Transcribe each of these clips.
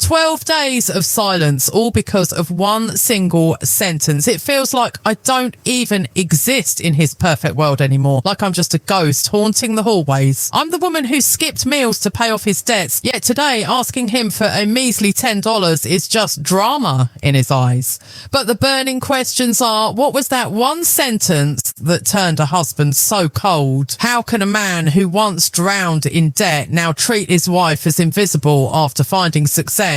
12 days of silence, all because of one single sentence. It feels like I don't even exist in his perfect world anymore, like I'm just a ghost haunting the hallways. I'm the woman who skipped meals to pay off his debts, yet today asking him for a measly $10 is just drama in his eyes. But the burning questions are, what was that one sentence that turned a husband so cold? How can a man who once drowned in debt now treat his wife as invisible after finding success?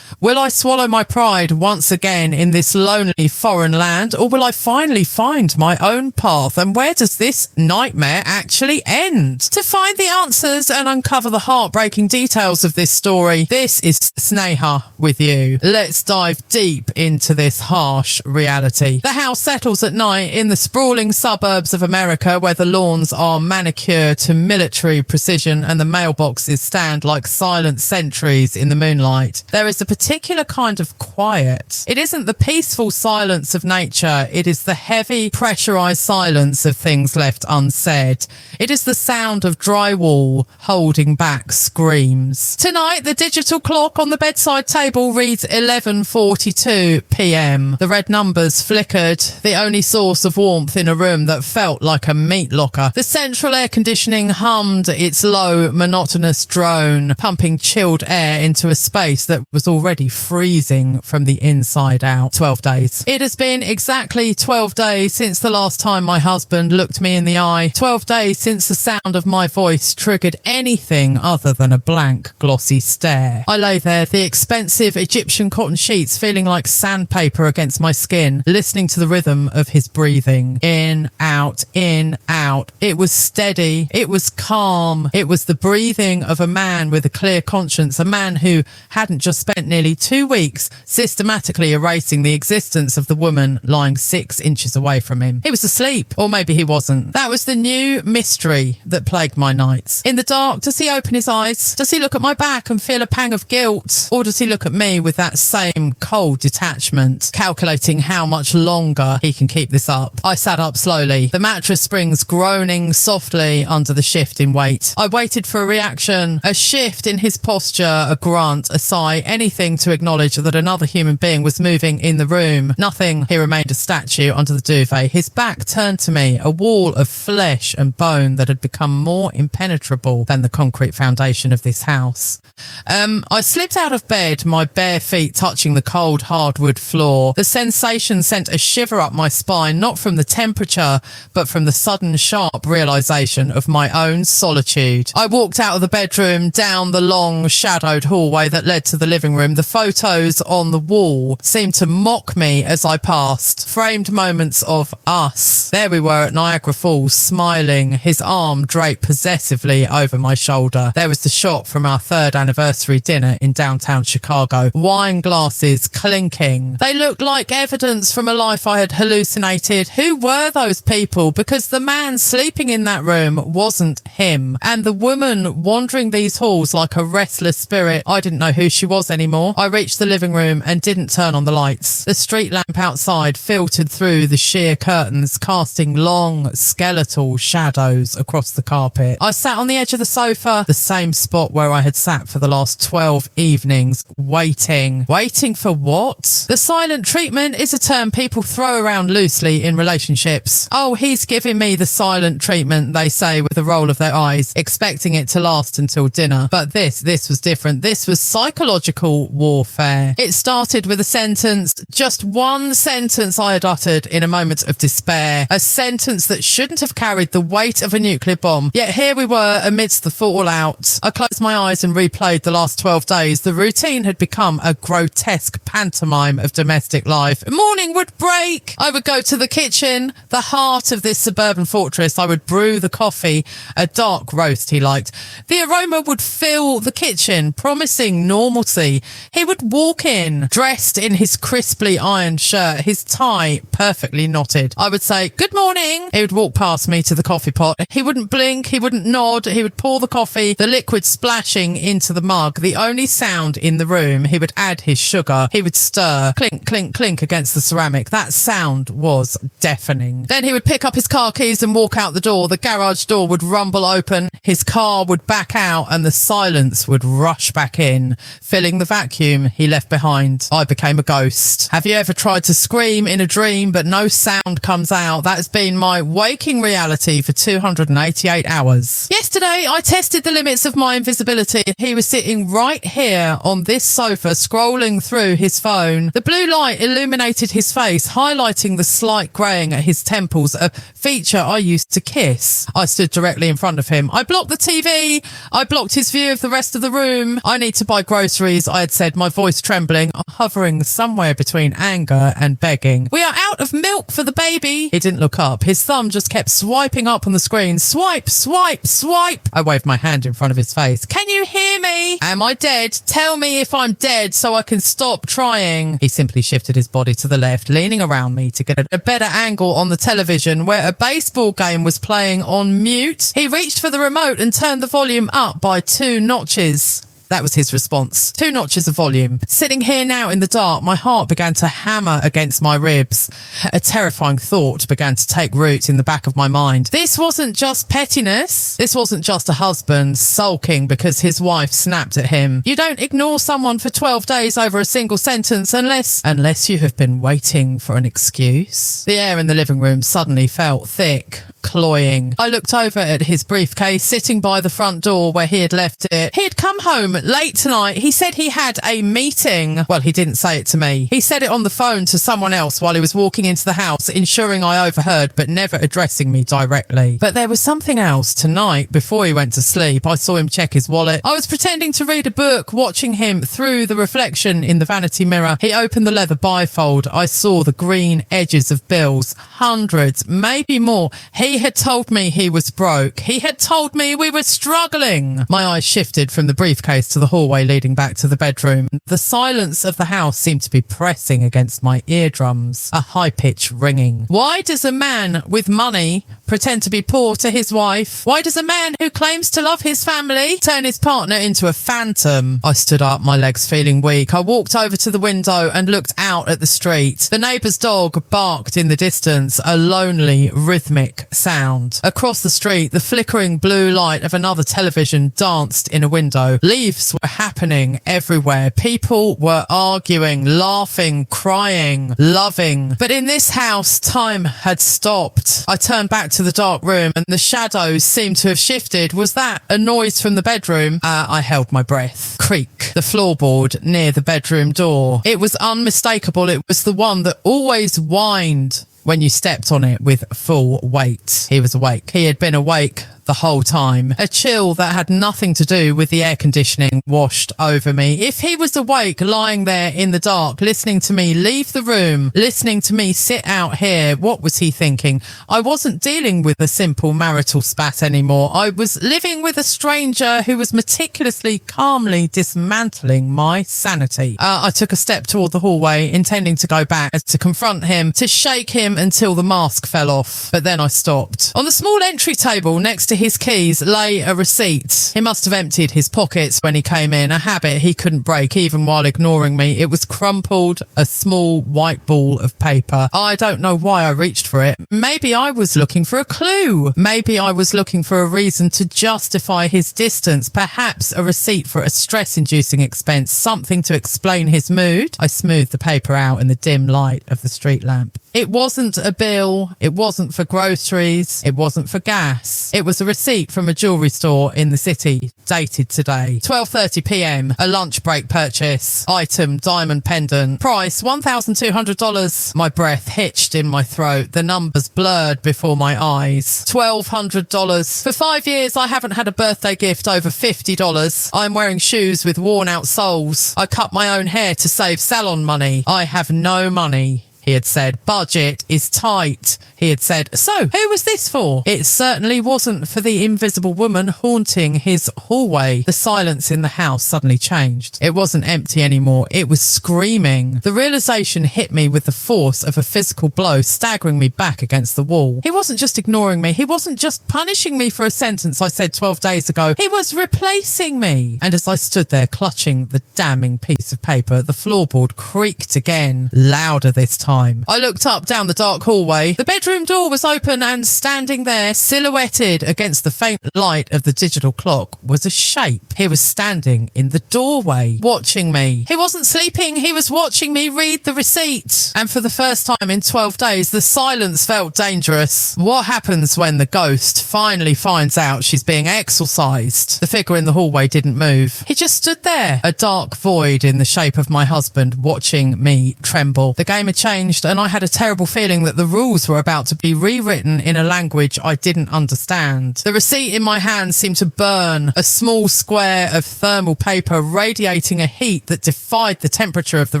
Will I swallow my pride once again in this lonely foreign land, or will I finally find my own path? And where does this nightmare actually end? To find the answers and uncover the heartbreaking details of this story, this is Sneha with you. Let's dive deep into this harsh reality. The house settles at night in the sprawling suburbs of America, where the lawns are manicured to military precision and the mailboxes stand like silent sentries in the moonlight. There is a particular kind of quiet. It isn't the peaceful silence of nature. It is the heavy, pressurized silence of things left unsaid. It is the sound of drywall holding back screams. Tonight, the digital clock on the bedside table reads 11:42 p.m. The red numbers flickered, the only source of warmth in a room that felt like a meat locker. The central air conditioning hummed its low, monotonous drone, pumping chilled air into a space that was already freezing from the inside out. 12 days. It has been exactly 12 days since the last time my husband looked me in the eye. 12 days since the sound of my voice triggered anything other than a blank, glossy stare. I lay there, the expensive Egyptian cotton sheets feeling like sandpaper against my skin, listening to the rhythm of his breathing. In, out, in, out. It was steady. It was calm. It was the breathing of a man with a clear conscience, a man who hadn't just spent nearly 2 weeks systematically erasing the existence of the woman lying 6 inches away from him. He was asleep, or maybe he wasn't. That was the new mystery that plagued my nights. In the dark, does he open his eyes? Does he look at my back and feel a pang of guilt? Or does he look at me with that same cold detachment, calculating how much longer he can keep this up? I sat up slowly, the mattress springs groaning softly under the shift in weight. I waited for a reaction, a shift in his posture, a grunt, a sigh, anything to acknowledge that another human being was moving in the room. Nothing. He remained a statue under the duvet, his back turned to me, a wall of flesh and bone that had become more impenetrable than the concrete foundation of this house. I slipped out of bed, my bare feet touching the cold hardwood floor. The sensation sent a shiver up my spine, not from the temperature, but from the sudden sharp realization of my own solitude. I walked out of the bedroom, down the long shadowed hallway that led to the living room. The photos on the wall seemed to mock me as I passed. Framed moments of us. There we were at Niagara Falls, smiling, his arm draped possessively over my shoulder. There was the shot from our 3rd anniversary dinner in downtown Chicago. Wine glasses clinking. They looked like evidence from a life I had hallucinated. Who were those people? Because the man sleeping in that room wasn't him. And the woman wandering these halls like a restless spirit, I didn't know who she was anymore. I reached the living room and didn't turn on the lights. The street lamp outside filtered through the sheer curtains, casting long, skeletal shadows across the carpet. I sat on the edge of the sofa, the same spot where I had sat for the last 12 evenings, waiting. Waiting for what? The silent treatment is a term people throw around loosely in relationships. Oh, he's giving me the silent treatment, they say with a roll of their eyes, expecting it to last until dinner. But this was different. This was psychological warfare. It started with a sentence, just one sentence I had uttered in a moment of despair. A sentence that shouldn't have carried the weight of a nuclear bomb. Yet here we were amidst the fallout. I closed my eyes and replayed the last 12 days. The routine had become a grotesque pantomime of domestic life. Morning would break. I would go to the kitchen, the heart of this suburban fortress. I would brew the coffee, a dark roast he liked. The aroma would fill the kitchen, promising normalcy. He would walk in, dressed in his crisply ironed shirt, his tie perfectly knotted. I would say, "Good morning." He would walk past me to the coffee pot. He wouldn't blink, he wouldn't nod, he would pour the coffee, the liquid splashing into the mug, the only sound in the room. He would add his sugar. He would stir, clink, clink, clink against the ceramic. That sound was deafening. Then he would pick up his car keys and walk out the door. The garage door would rumble open, his car would back out, and the silence would rush back in, filling the vacuum he left behind. I became a ghost. Have you ever tried to scream in a dream but no sound comes out? That has been my waking reality for 288 hours. Yesterday, I tested the limits of my invisibility. He was sitting right here on this sofa, scrolling through his phone. The blue light illuminated his face, highlighting the slight greying at his temples, a feature I used to kiss. I stood directly in front of him. I blocked the TV. I blocked his view of the rest of the room. I need to buy groceries, I had said, my voice trembling, hovering somewhere between anger and begging. We are out of milk for the baby. He didn't look up. His thumb just kept swiping up on the screen. Swipe, swipe, swipe. I waved my hand in front of his face. Can you hear me? Am I dead? Tell me if I'm dead so I can stop trying. He simply shifted his body to the left, leaning around me to get a better angle on the television where a baseball game was playing on mute. He reached for the remote and turned the volume up by 2 notches. That was his response. 2 notches of volume. Sitting here now in the dark, my heart began to hammer against my ribs. A terrifying thought began to take root in the back of my mind. This wasn't just pettiness. This wasn't just a husband sulking because his wife snapped at him. You don't ignore someone for 12 days over a single sentence unless you have been waiting for an excuse. The air in the living room suddenly felt thick, cloying. I looked over at his briefcase sitting by the front door where he had left it. He had come home late tonight. He said he had a meeting. Well, he didn't say it to me. He said it on the phone to someone else while he was walking into the house, ensuring I overheard but never addressing me directly. But there was something else. Tonight, before he went to sleep, I saw him check his wallet. I was pretending to read a book, watching him through the reflection in the vanity mirror. He opened the leather bifold. I saw the green edges of bills. Hundreds, maybe more. He had told me he was broke. He had told me we were struggling. My eyes shifted from the briefcase to the hallway leading back to the bedroom. The silence of the house seemed to be pressing against my eardrums, a high-pitched ringing. Why does a man with money pretend to be poor to his wife? Why does a man who claims to love his family turn his partner into a phantom? I stood up, my legs feeling weak. I walked over to the window and looked out at the street. The neighbour's dog barked in the distance, a lonely, rhythmic sound. Across the street, the flickering blue light of another television danced in a window. Leaves were happening everywhere. People were arguing, laughing, crying, loving. But in this house, time had stopped. I turned back to the dark room and the shadows seemed to have shifted. Was that a noise from the bedroom? I held my breath. Creak. The floorboard near the bedroom door. It was unmistakable. It was the one that always whined when you stepped on it with full weight. He was awake. He had been awake the whole time. A chill that had nothing to do with the air conditioning washed over me. If he was awake, lying there in the dark, listening to me leave the room, listening to me sit out here, what was he thinking? I wasn't dealing with a simple marital spat anymore. I was living with a stranger who was meticulously, calmly dismantling my sanity. I took a step toward the hallway, intending to go back, to confront him, to shake him until the mask fell off. But then I stopped. On the small entry table next to his keys lay a receipt. He must have emptied his pockets when he came in, a habit he couldn't break even while ignoring me. It was crumpled, a small white ball of paper. I don't know why I reached for it. Maybe I was looking for a clue. Maybe I was looking for a reason to justify his distance, perhaps a receipt for a stress-inducing expense, something to explain his mood. I smoothed the paper out in the dim light of the street lamp. It wasn't a bill. It wasn't for groceries. It wasn't for gas. It was a receipt from a jewellery store in the city, dated today. 12:30 p.m, a lunch break purchase. Item, diamond pendant. Price, $1,200. My breath hitched in my throat. The numbers blurred before my eyes. $1,200. For 5 years, I haven't had a birthday gift over $50. I'm wearing shoes with worn out soles. I cut my own hair to save salon money. I have no money. He had said, budget is tight. He had said, so who was this for? It certainly wasn't for the invisible woman haunting his hallway. The silence in the house suddenly changed. It wasn't empty anymore. It was screaming. The realization hit me with the force of a physical blow, staggering me back against the wall. He wasn't just ignoring me. He wasn't just punishing me for a sentence I said 12 days ago. He was replacing me. And as I stood there clutching the damning piece of paper, the floorboard creaked again, louder this time. time. I looked up down the dark hallway. The bedroom door was open, and standing there, silhouetted against the faint light of the digital clock, was a shape. He was standing in the doorway, watching me. He wasn't sleeping, he was watching me read the receipt. And for the first time in 12 days, the silence felt dangerous. What happens when the ghost finally finds out she's being exorcised? The figure in the hallway didn't move. He just stood there, a dark void in the shape of my husband, watching me tremble. The game had changed, and I had a terrible feeling that the rules were about to be rewritten in a language I didn't understand. The receipt in my hand seemed to burn, a small square of thermal paper radiating a heat that defied the temperature of the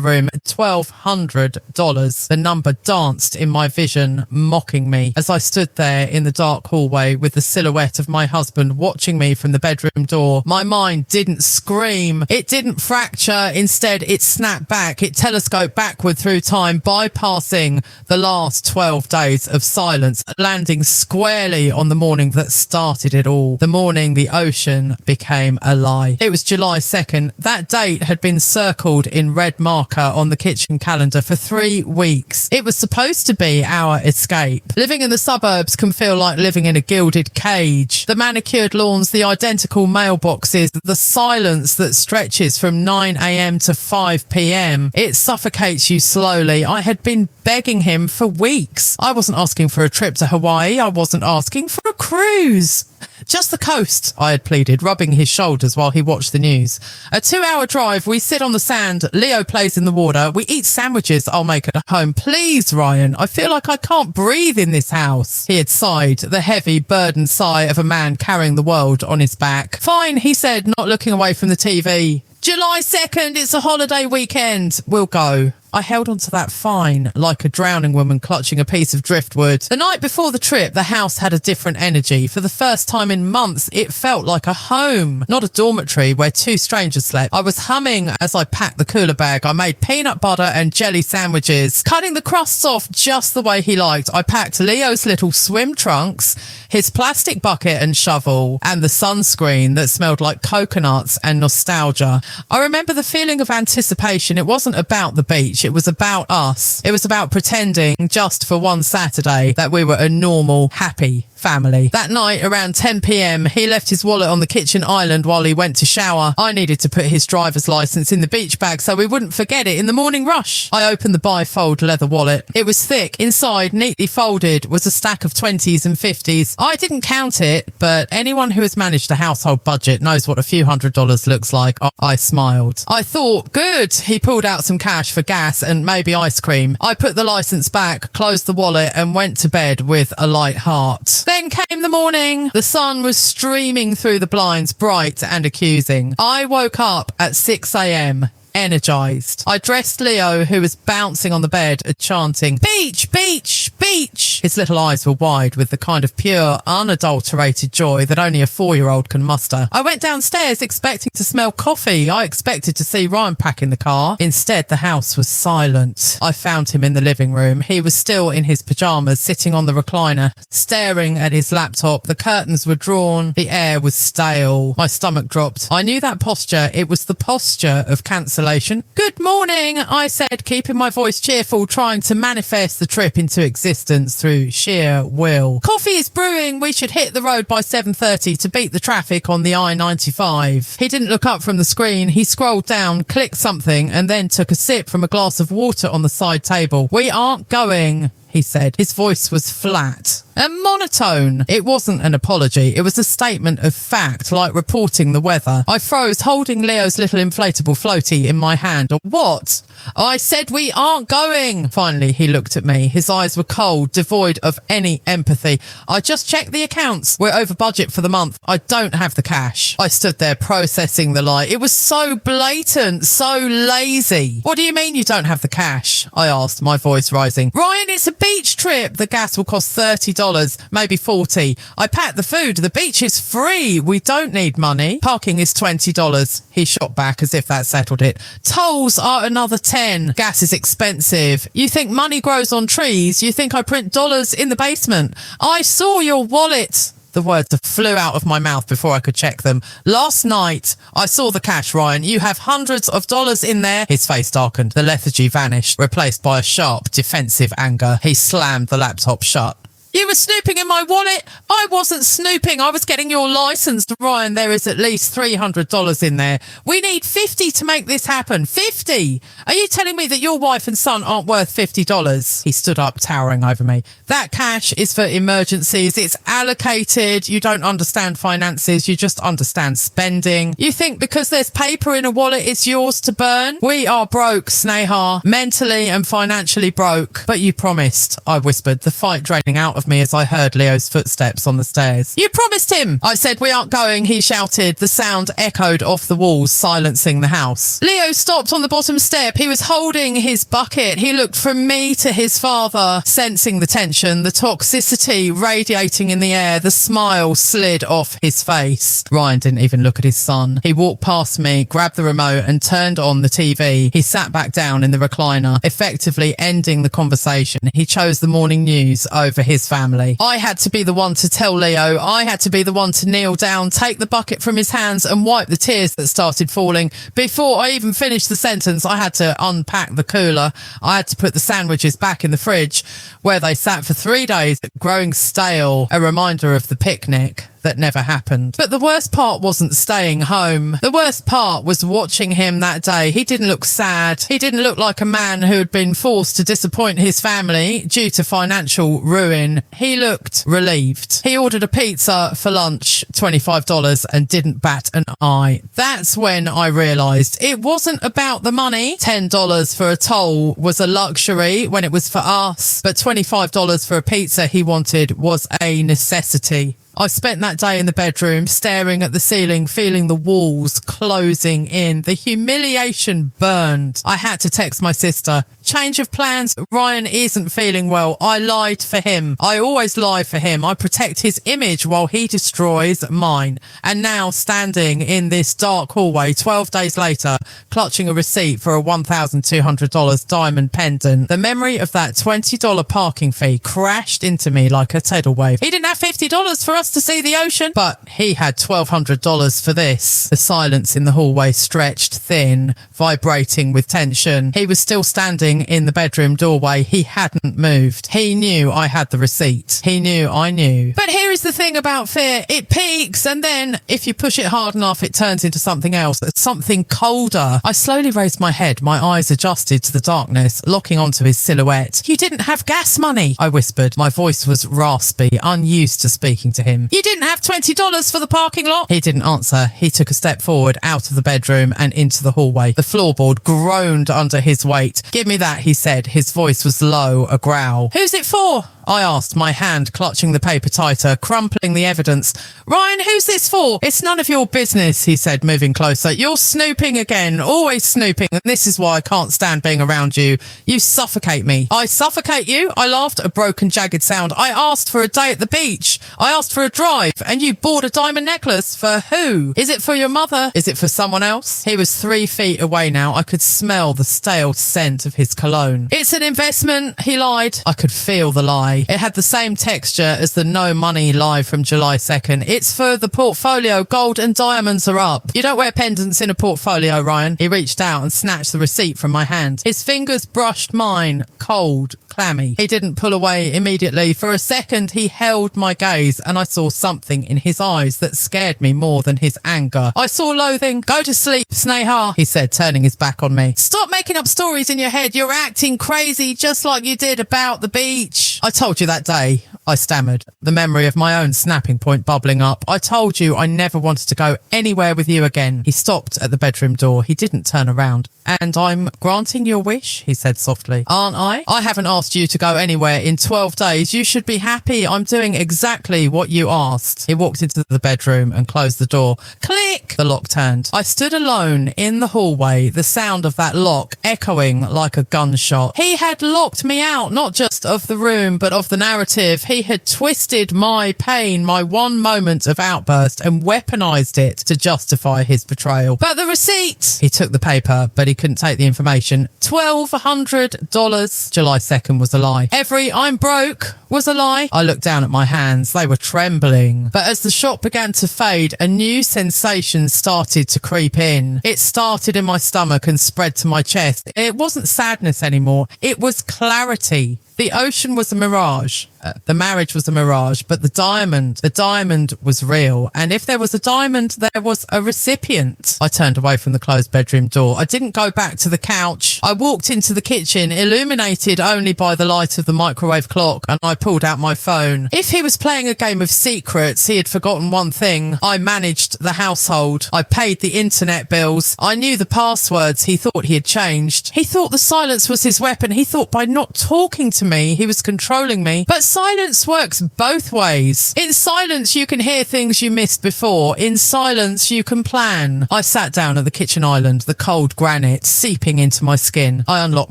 room. $1,200. The number danced in my vision, mocking me as I stood there in the dark hallway with the silhouette of my husband watching me from the bedroom door. My mind didn't scream. It didn't fracture. Instead, it snapped back. It telescoped backward through time, bypassing the last 12 days of silence, landing squarely on the morning that started it all. The morning the ocean became a lie. It was July 2nd. That date had been circled in red marker on the kitchen calendar for 3 weeks. It was supposed to be our escape. Living in the suburbs can feel like living in a gilded cage. The manicured lawns, the identical mailboxes, the silence that stretches from 9 a.m. to 5 p.m. It suffocates you slowly. I had been begging him for weeks. I wasn't asking for a trip to Hawaii. I wasn't asking for a cruise. Just the coast, I had pleaded, rubbing his shoulders while he watched the news. A 2-hour drive, we sit on the sand, Leo plays in the water, we eat sandwiches I'll make at home. Please, Ryan, I feel like I can't breathe in this house. He had sighed, the heavy, burdened sigh of a man carrying the world on his back. Fine, he said, not looking away from the TV. July 2nd, it's a holiday weekend. We'll go. I held onto that fine, like a drowning woman clutching a piece of driftwood. The night before the trip, the house had a different energy. For the first time in months, it felt like a home, not a dormitory where 2 strangers slept. I was humming as I packed the cooler bag. I made peanut butter and jelly sandwiches, cutting the crusts off just the way he liked. I packed Leo's little swim trunks, his plastic bucket and shovel, and the sunscreen that smelled like coconuts and nostalgia. I remember the feeling of anticipation. It wasn't about the beach. It was about us. It was about pretending just for one Saturday that we were a normal, happy family. That night around 10 p.m, he left his wallet on the kitchen island while he went to shower. I needed to put his driver's license in the beach bag so we wouldn't forget it in the morning rush. I opened the bifold leather wallet. It was thick. Inside, neatly folded, was a stack of 20s and 50s. I didn't count it, but anyone who has managed a household budget knows what a few $100s looks like. I smiled. I thought, good. He pulled out some cash for gas and maybe ice cream. I put the license back, closed the wallet, and went to bed with a light heart. Then came the morning. The sun was streaming through the blinds, bright and accusing. I woke up at 6 a.m, energized. I dressed Leo, who was bouncing on the bed, chanting, "Beach, beach, beach." His little eyes were wide with the kind of pure, unadulterated joy that only a 4-year-old can muster. I went downstairs expecting to smell coffee. I expected to see Ryan packing the car. Instead, the house was silent. I found him in the living room. He was still in his pajamas, sitting on the recliner, staring at his laptop. The curtains were drawn. The air was stale. My stomach dropped. I knew that posture. It was the posture of cancellation. "Good morning," I said, keeping my voice cheerful, trying to manifest the trip into existence through sheer will. "Coffee is brewing. We should hit the road by 7:30 to beat the traffic on the I-95. He didn't look up from the screen. He scrolled down, clicked something, and then took a sip from a glass of water on the side table. "We aren't going," he said. His voice was flat and monotone. It wasn't an apology. It was a statement of fact, like reporting the weather. I froze, holding Leo's little inflatable floaty in my hand. "What?" "I said we aren't going." Finally, he looked at me. His eyes were cold, devoid of any empathy. "I just checked the accounts. We're over budget for the month. I don't have the cash." I stood there processing the lie. It was so blatant, so lazy. "What do you mean you don't have the cash?" I asked, my voice rising. "Ryan, it's a beach trip. The gas will cost $30, maybe $40. I packed the food. The beach is free. We don't need money. Parking is $20. He shot back as if that settled it. "Tolls are another $10. Gas is expensive. You think money grows on trees? You think I print dollars in the basement? I saw your wallet." The words flew out of my mouth before I could check them. Last night, I saw the cash, Ryan. You have hundreds of dollars in there. His face darkened. The lethargy vanished, replaced by a sharp, defensive anger. He slammed the laptop shut. You were snooping in my wallet. I wasn't snooping. I was getting your license. Ryan, there is at least $300 in there. We need 50 to make this happen. 50. Are you telling me that your wife and son aren't worth $50? He stood up, towering over me. That cash is for emergencies. It's allocated. You don't understand finances. You just understand spending. You think because there's paper in a wallet, it's yours to burn? We are broke, Sneha. Mentally and financially broke. But you promised, I whispered, the fight draining out of me as I heard Leo's footsteps on the stairs. You promised him! I said, we aren't going, he shouted. The sound echoed off the walls, silencing the house. Leo stopped on the bottom step. He was holding his bucket. He looked from me to his father, sensing the tension, the toxicity radiating in the air. The smile slid off his face. Ryan didn't even look at his son. He walked past me, grabbed the remote and turned on the TV. He sat back down in the recliner, effectively ending the conversation. He chose the morning news over his family. I had to be the one to tell Leo. I had to be the one to kneel down, take the bucket from his hands and wipe the tears that started falling. Before I even finished the sentence, I had to unpack the cooler. I had to put the sandwiches back in the fridge where they sat for 3 days, growing stale, a reminder of the picnic that never happened. But the worst part wasn't staying home. The worst part was watching him that day. He didn't look sad. He didn't look like a man who had been forced to disappoint his family due to financial ruin. He looked relieved. He ordered a pizza for lunch, $25, and didn't bat an eye. That's when I realised it wasn't about the money. $10 for a toll was a luxury when it was for us, but $25 for a pizza he wanted was a necessity. I spent that day in the bedroom, staring at the ceiling, feeling the walls closing in. The humiliation burned. I had to text my sister. Change of plans. Ryan isn't feeling well. I lied for him. I always lie for him. I protect his image while he destroys mine. And now, standing in this dark hallway 12 days later, clutching a receipt for a $1,200 diamond pendant, the memory of that $20 parking fee crashed into me like a tidal wave. He didn't have $50 for us to see the ocean, but he had $1,200 for this. The silence in the hallway stretched thin, vibrating with tension. He was still standing in the bedroom doorway. He hadn't moved. He knew I had the receipt. He knew I knew. But here is the thing about fear. It peaks, and then if you push it hard enough, it turns into something else, something colder. I slowly raised my head. My eyes adjusted to the darkness, locking onto his silhouette. You didn't have gas money, I whispered. My voice was raspy, unused to speaking to him. You didn't have $20 for the parking lot? He didn't answer. He took a step forward, out of the bedroom and into the hallway. The floorboard groaned under his weight. Give me that, he said. His voice was low, a growl. Who's it for? I asked, my hand clutching the paper tighter, crumpling the evidence. Ryan, who's this for? It's none of your business, he said, moving closer. You're snooping again, always snooping, and this is why I can't stand being around you. You suffocate me. I suffocate you? I laughed, a broken, jagged sound. I asked for a day at the beach. I asked for a drive, and you bought a diamond necklace. For who? Is it for your mother? Is it for someone else? He was 3 feet away now. I could smell the stale scent of his cologne. It's an investment, he lied. I could feel the lie. It had the same texture as the no money lie from July 2nd. It's for the portfolio. Gold and diamonds are up. You don't wear pendants in a portfolio, Ryan. He reached out and snatched the receipt from my hand. His fingers brushed mine, cold, clammy. He didn't pull away immediately. For a second, he held my gaze, and I saw something in his eyes that scared me more than his anger. I saw loathing. Go to sleep, Sneha, he said, turning his back on me. Stop making up stories in your head. You're acting crazy just like you did about the beach. I told you that day, I stammered, the memory of my own snapping point bubbling up. I told you I never wanted to go anywhere with you again. He stopped at the bedroom door. He didn't turn around. And I'm granting your wish, he said softly. Aren't I? I haven't asked you to go anywhere in 12 days. You should be happy. I'm doing exactly what you asked. He walked into the bedroom and closed the door. Click! The lock turned. I stood alone in the hallway, the sound of that lock echoing like a gunshot. He had locked me out, not just of the room, bedroom, but of the narrative. He had twisted my pain, my one moment of outburst, and weaponized it to justify his betrayal. But the receipt! He took the paper, but he couldn't take the information. $1,200. July 2nd was a lie. Every "I'm broke" was a lie. I looked down at my hands. They were trembling. But as the shock began to fade, a new sensation started to creep in. It started in my stomach and spread to my chest. It wasn't sadness anymore. It was clarity. The ocean was a mirage. The marriage was a mirage, but the diamond was real. And if there was a diamond, there was a recipient. I turned away from the closed bedroom door. I didn't go back to the couch. I walked into the kitchen, illuminated only by the light of the microwave clock, and I pulled out my phone. If he was playing a game of secrets, he had forgotten one thing. I managed the household. I paid the internet bills. I knew the passwords. He thought he had changed. He thought the silence was his weapon. He thought by not talking to me, he was controlling me. But silence works both ways. In silence, you can hear things you missed before. In silence, you can plan. I sat down at the kitchen island, the cold granite seeping into my skin. I unlocked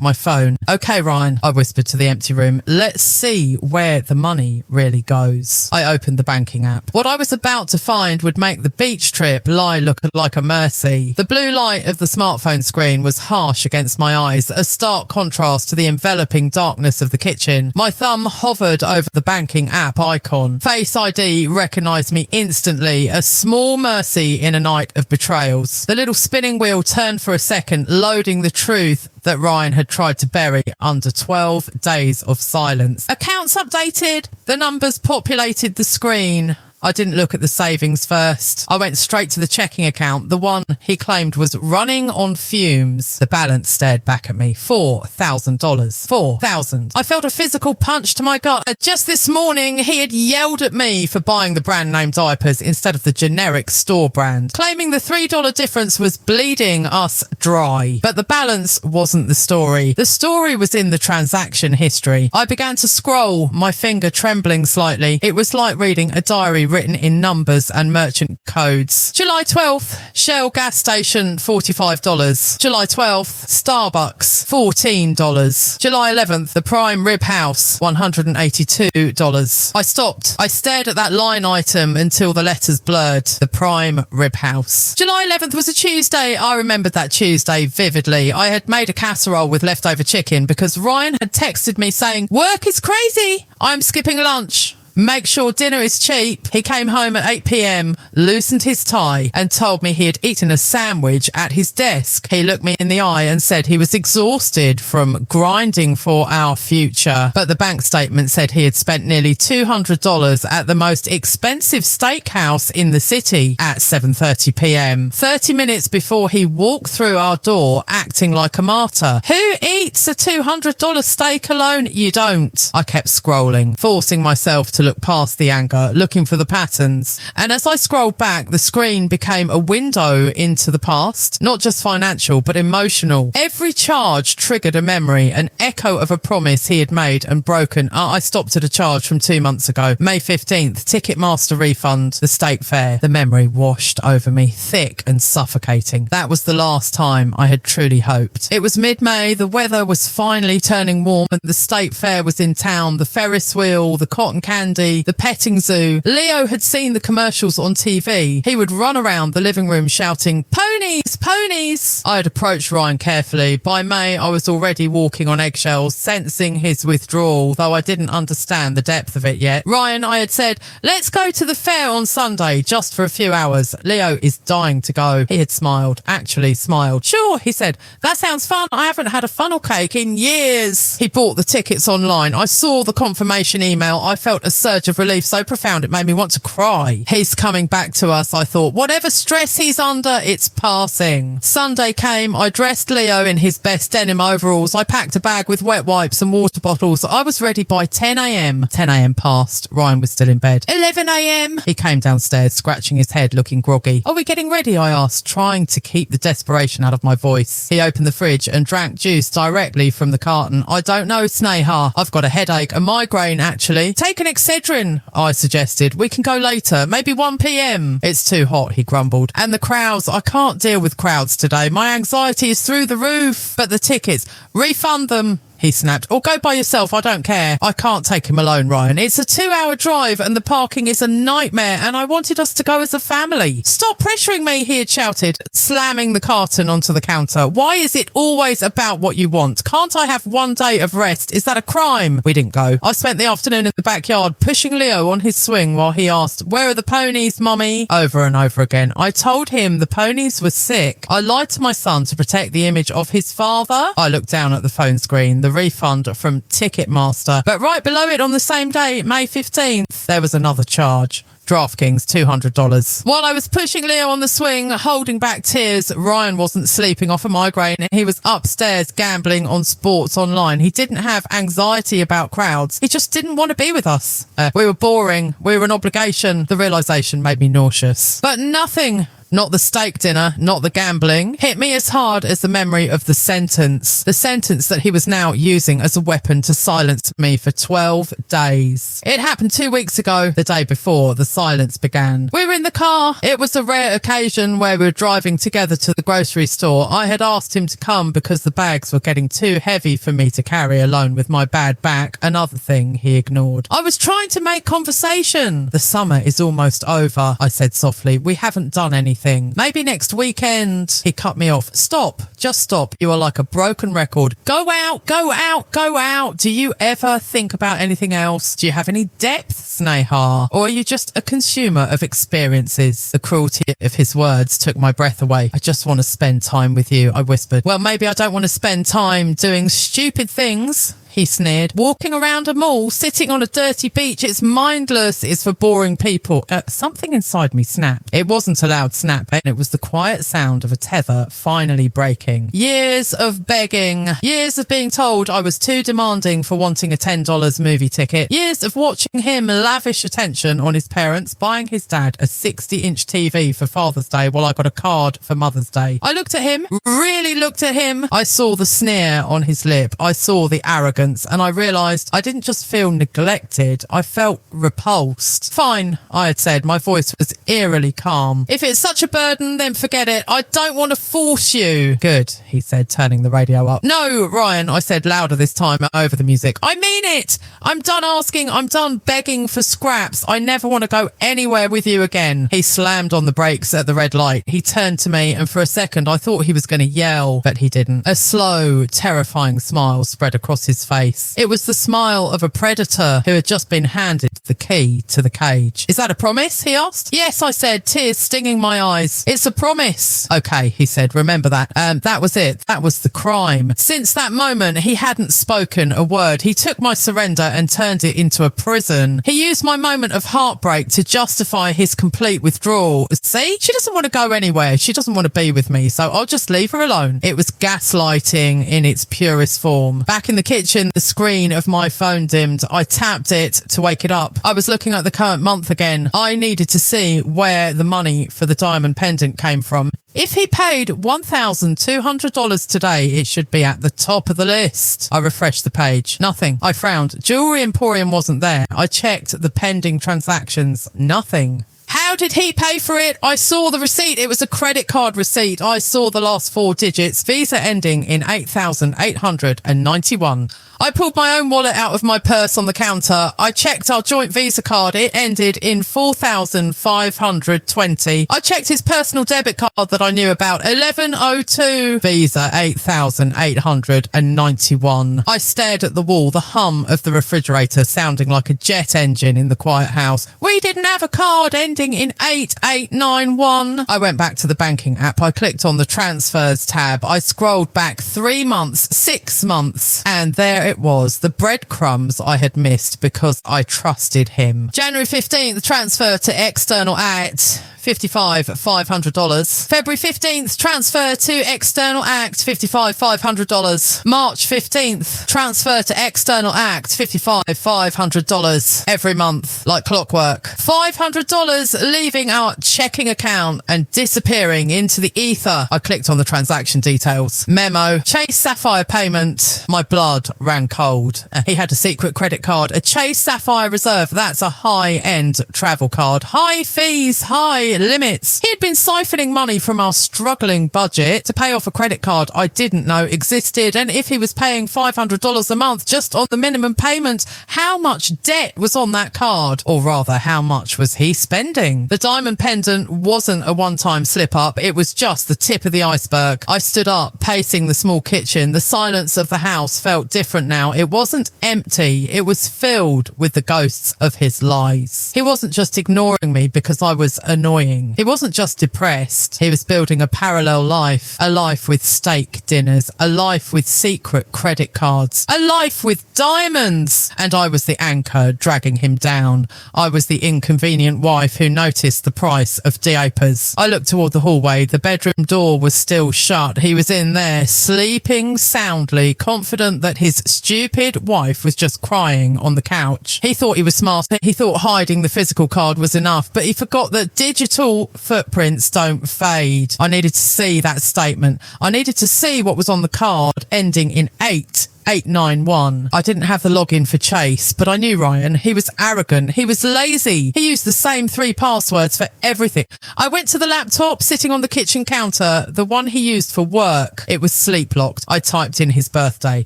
my phone. "Okay, Ryan," I whispered to the empty room. "Let's see where the money really goes." I opened the banking app. What I was about to find would make the beach trip lie look like a mercy. The blue light of the smartphone screen was harsh against my eyes, a stark contrast to the enveloping darkness of the kitchen. My thumb hovered over the banking app icon. Face ID recognised me instantly, a small mercy in a night of betrayals. The little spinning wheel turned for a second, loading the truth that Ryan had tried to bury under 12 days of silence. Accounts updated. The numbers populated the screen. I didn't look at the savings first. I went straight to the checking account, the one he claimed was running on fumes. The balance stared back at me. $4,000. $4,000. I felt a physical punch to my gut. Just this morning, he had yelled at me for buying the brand name diapers instead of the generic store brand, claiming the $3 difference was bleeding us dry. But the balance wasn't the story. The story was in the transaction history. I began to scroll, my finger trembling slightly. It was like reading a diary written in numbers and merchant codes. July 12th, Shell gas station, $45. July 12th, Starbucks, $14. July 11th, the Prime Rib House, $182. I stopped. I stared at that line item until the letters blurred. The Prime Rib House. July 11th was a Tuesday. I remembered that Tuesday vividly. I had made a casserole with leftover chicken because Ryan had texted me saying, "Work is crazy. I'm skipping lunch. Make sure dinner is cheap." He came home at 8 p.m, loosened his tie and told me he had eaten a sandwich at his desk. He looked me in the eye and said he was exhausted from grinding for our future. But the bank statement said he had spent nearly $200 at the most expensive steakhouse in the city at 7:30 p.m, 30 minutes before he walked through our door acting like a martyr. Who eats a $200 steak alone? You don't. I kept scrolling, forcing myself to look past the anger, looking for the patterns. And as I scrolled back, the screen became a window into the past, not just financial, but emotional. Every charge triggered a memory, an echo of a promise he had made and broken. I stopped at a charge from 2 months ago. May 15th, Ticketmaster refund, the steak fare. The memory washed over me, thick and suffocating. That was the last time I had truly hoped. It was mid-May, the weather was finally turning warm and the state fair was in town, the Ferris wheel, the cotton candy, the petting zoo. Leo had seen the commercials on TV. He would run around the living room shouting, "Ponies, ponies." I had approached Ryan carefully. By May, I was already walking on eggshells, sensing his withdrawal, though I didn't understand the depth of it yet. "Ryan," I had said, "let's go to the fair on Sunday, just for a few hours. Leo is dying to go." He had smiled, actually smiled. "Sure," he said, "that sounds fun. I haven't had a funnel cake in years." He bought the tickets online. I saw the confirmation email. I felt a surge of relief so profound it made me want to cry. He's coming back to us, I thought. Whatever stress he's under, it's passing. Sunday came. I dressed Leo in his best denim overalls. I packed a bag with wet wipes and water bottles. I was ready by 10 a.m. 10 a.m. passed. Ryan was still in bed. 11 a.m. He came downstairs, scratching his head, looking groggy. "Are we getting ready?" I asked, trying to keep the desperation out of my voice. He opened the fridge and drank juice directly from the carton. "I don't know, Sneha. I've got a headache, a migraine actually." "Take an Excedrin," I suggested. "We can go later, maybe 1 p.m. "It's too hot," he grumbled. "And the crowds, I can't deal with crowds today. My anxiety is through the roof." "But the tickets, refund them." he snapped. Or go by yourself, I don't care. I can't take him alone, Ryan. It's a 2-hour drive and the parking is a nightmare and I wanted us to go as a family. Stop pressuring me, he had shouted, slamming the carton onto the counter. Why is it always about what you want? Can't I have one day of rest? Is that a crime? We didn't go. I spent the afternoon in the backyard pushing Leo on his swing while he asked, where are the ponies, mummy? Over and over again. I told him the ponies were sick. I lied to my son to protect the image of his father. I looked down at the phone screen, the refund from Ticketmaster. But right below it on the same day, May 15th, there was another charge. DraftKings, $200. While I was pushing Leo on the swing, holding back tears, Ryan wasn't sleeping off a migraine and he was upstairs gambling on sports online. He didn't have anxiety about crowds. He just didn't want to be with us. We were boring. We were an obligation. The realization made me nauseous. But nothing, not the steak dinner, not the gambling, hit me as hard as the memory of the sentence that he was now using as a weapon to silence me for 12 days. It happened 2 weeks ago, the day before the silence began. We were in the car. It was a rare occasion where we were driving together to the grocery store. I had asked him to come because the bags were getting too heavy for me to carry alone with my bad back. Another thing he ignored. I was trying to make conversation. The summer is almost over, I said softly. We haven't done anything. Maybe next weekend. He cut me off. Stop. Just stop. You are like a broken record. Go out, go out, go out. Do you ever think about anything else? Do you have any depth, Sneha? Or are you just a consumer of experiences? The cruelty of his words took my breath away. I just want to spend time with you, I whispered. Well, maybe I don't want to spend time doing stupid things, he sneered. Walking around a mall, sitting on a dirty beach, it's mindless. It's for boring people. Something inside me snapped. It wasn't a loud snap, and it was the quiet sound of a tether finally breaking. Years of begging. Years of being told I was too demanding for wanting a $10 movie ticket. Years of watching him lavish attention on his parents, buying his dad a 60-inch TV for Father's Day while I got a card for Mother's Day. I looked at him, really looked at him. I saw the sneer on his lip. I saw the arrogance. And I realised I didn't just feel neglected, I felt repulsed. Fine, I had said, my voice was eerily calm. If it's such a burden, then forget it. I don't want to force you. Good, he said, turning the radio up. No, Ryan, I said louder this time over the music. I mean it. I'm done asking. I'm done begging for scraps. I never want to go anywhere with you again. He slammed on the brakes at the red light. He turned to me and for a second I thought he was going to yell, but he didn't. A slow, terrifying smile spread across his face. It was the smile of a predator who had just been handed the key to the cage. Is that a promise? He asked. Yes, I said, tears stinging my eyes. It's a promise. Okay, he said, remember that. That was it. That was the crime. Since that moment, he hadn't spoken a word. He took my surrender and turned it into a prison. He used my moment of heartbreak to justify his complete withdrawal. See, she doesn't want to go anywhere. She doesn't want to be with me, so I'll just leave her alone. It was gaslighting in its purest form. Back in the kitchen, the screen of my phone dimmed. I tapped it to wake it up. I was looking at the current month again. I needed to see where the money for the diamond pendant came from. If he paid $1,200 today, it should be at the top of the list. I refreshed the page. Nothing. I frowned. Jewelry Emporium wasn't there. I checked the pending transactions. Nothing. How did he pay for it? I saw the receipt. It was a credit card receipt. I saw the last 4 digits. Visa ending in 8,891. I pulled my own wallet out of my purse on the counter. I checked our joint Visa card. It ended in 4,520. I checked his personal debit card that I knew about. 1102. Visa 8,891. I stared at the wall, the hum of the refrigerator sounding like a jet engine in the quiet house. We didn't have a card ending in 8891. I went back to the banking app. I clicked on the transfers tab. I scrolled back 3 months, 6 months, and there it was, the breadcrumbs I had missed because I trusted him. January 15th, transfer to external act. $55,500. February 15th, transfer to external act, $55,500. March 15th, transfer to external act, $55,500. Every month, like clockwork. $500 leaving our checking account and disappearing into the ether. I clicked on the transaction details. Memo, Chase Sapphire payment. My blood ran cold. He had a secret credit card, a Chase Sapphire Reserve. That's a high-end travel card. High fees, high my limits. He had been siphoning money from our struggling budget to pay off a credit card I didn't know existed, and if he was paying $500 a month just on the minimum payment, how much debt was on that card? Or rather, how much was he spending? The diamond pendant wasn't a one-time slip-up, it was just the tip of the iceberg. I stood up, pacing the small kitchen. The silence of the house felt different now. It wasn't empty, it was filled with the ghosts of his lies. He wasn't just ignoring me because I was annoying. He wasn't just depressed. He was building a parallel life, a life with steak dinners, a life with secret credit cards, a life with diamonds. And I was the anchor dragging him down. I was the inconvenient wife who noticed the price of diapers. I looked toward the hallway. The bedroom door was still shut. He was in there, sleeping soundly, confident that his stupid wife was just crying on the couch. He thought he was smart. He thought hiding the physical card was enough, but he forgot that digital footprints don't fade. I needed to see that statement. I needed to see what was on the card ending in 891. I didn't have the login for Chase, but I knew Ryan. He was arrogant. He was lazy. He used the same 3 passwords for everything. I went to the laptop sitting on the kitchen counter, the one he used for work. It was sleep locked. I typed in his birthday.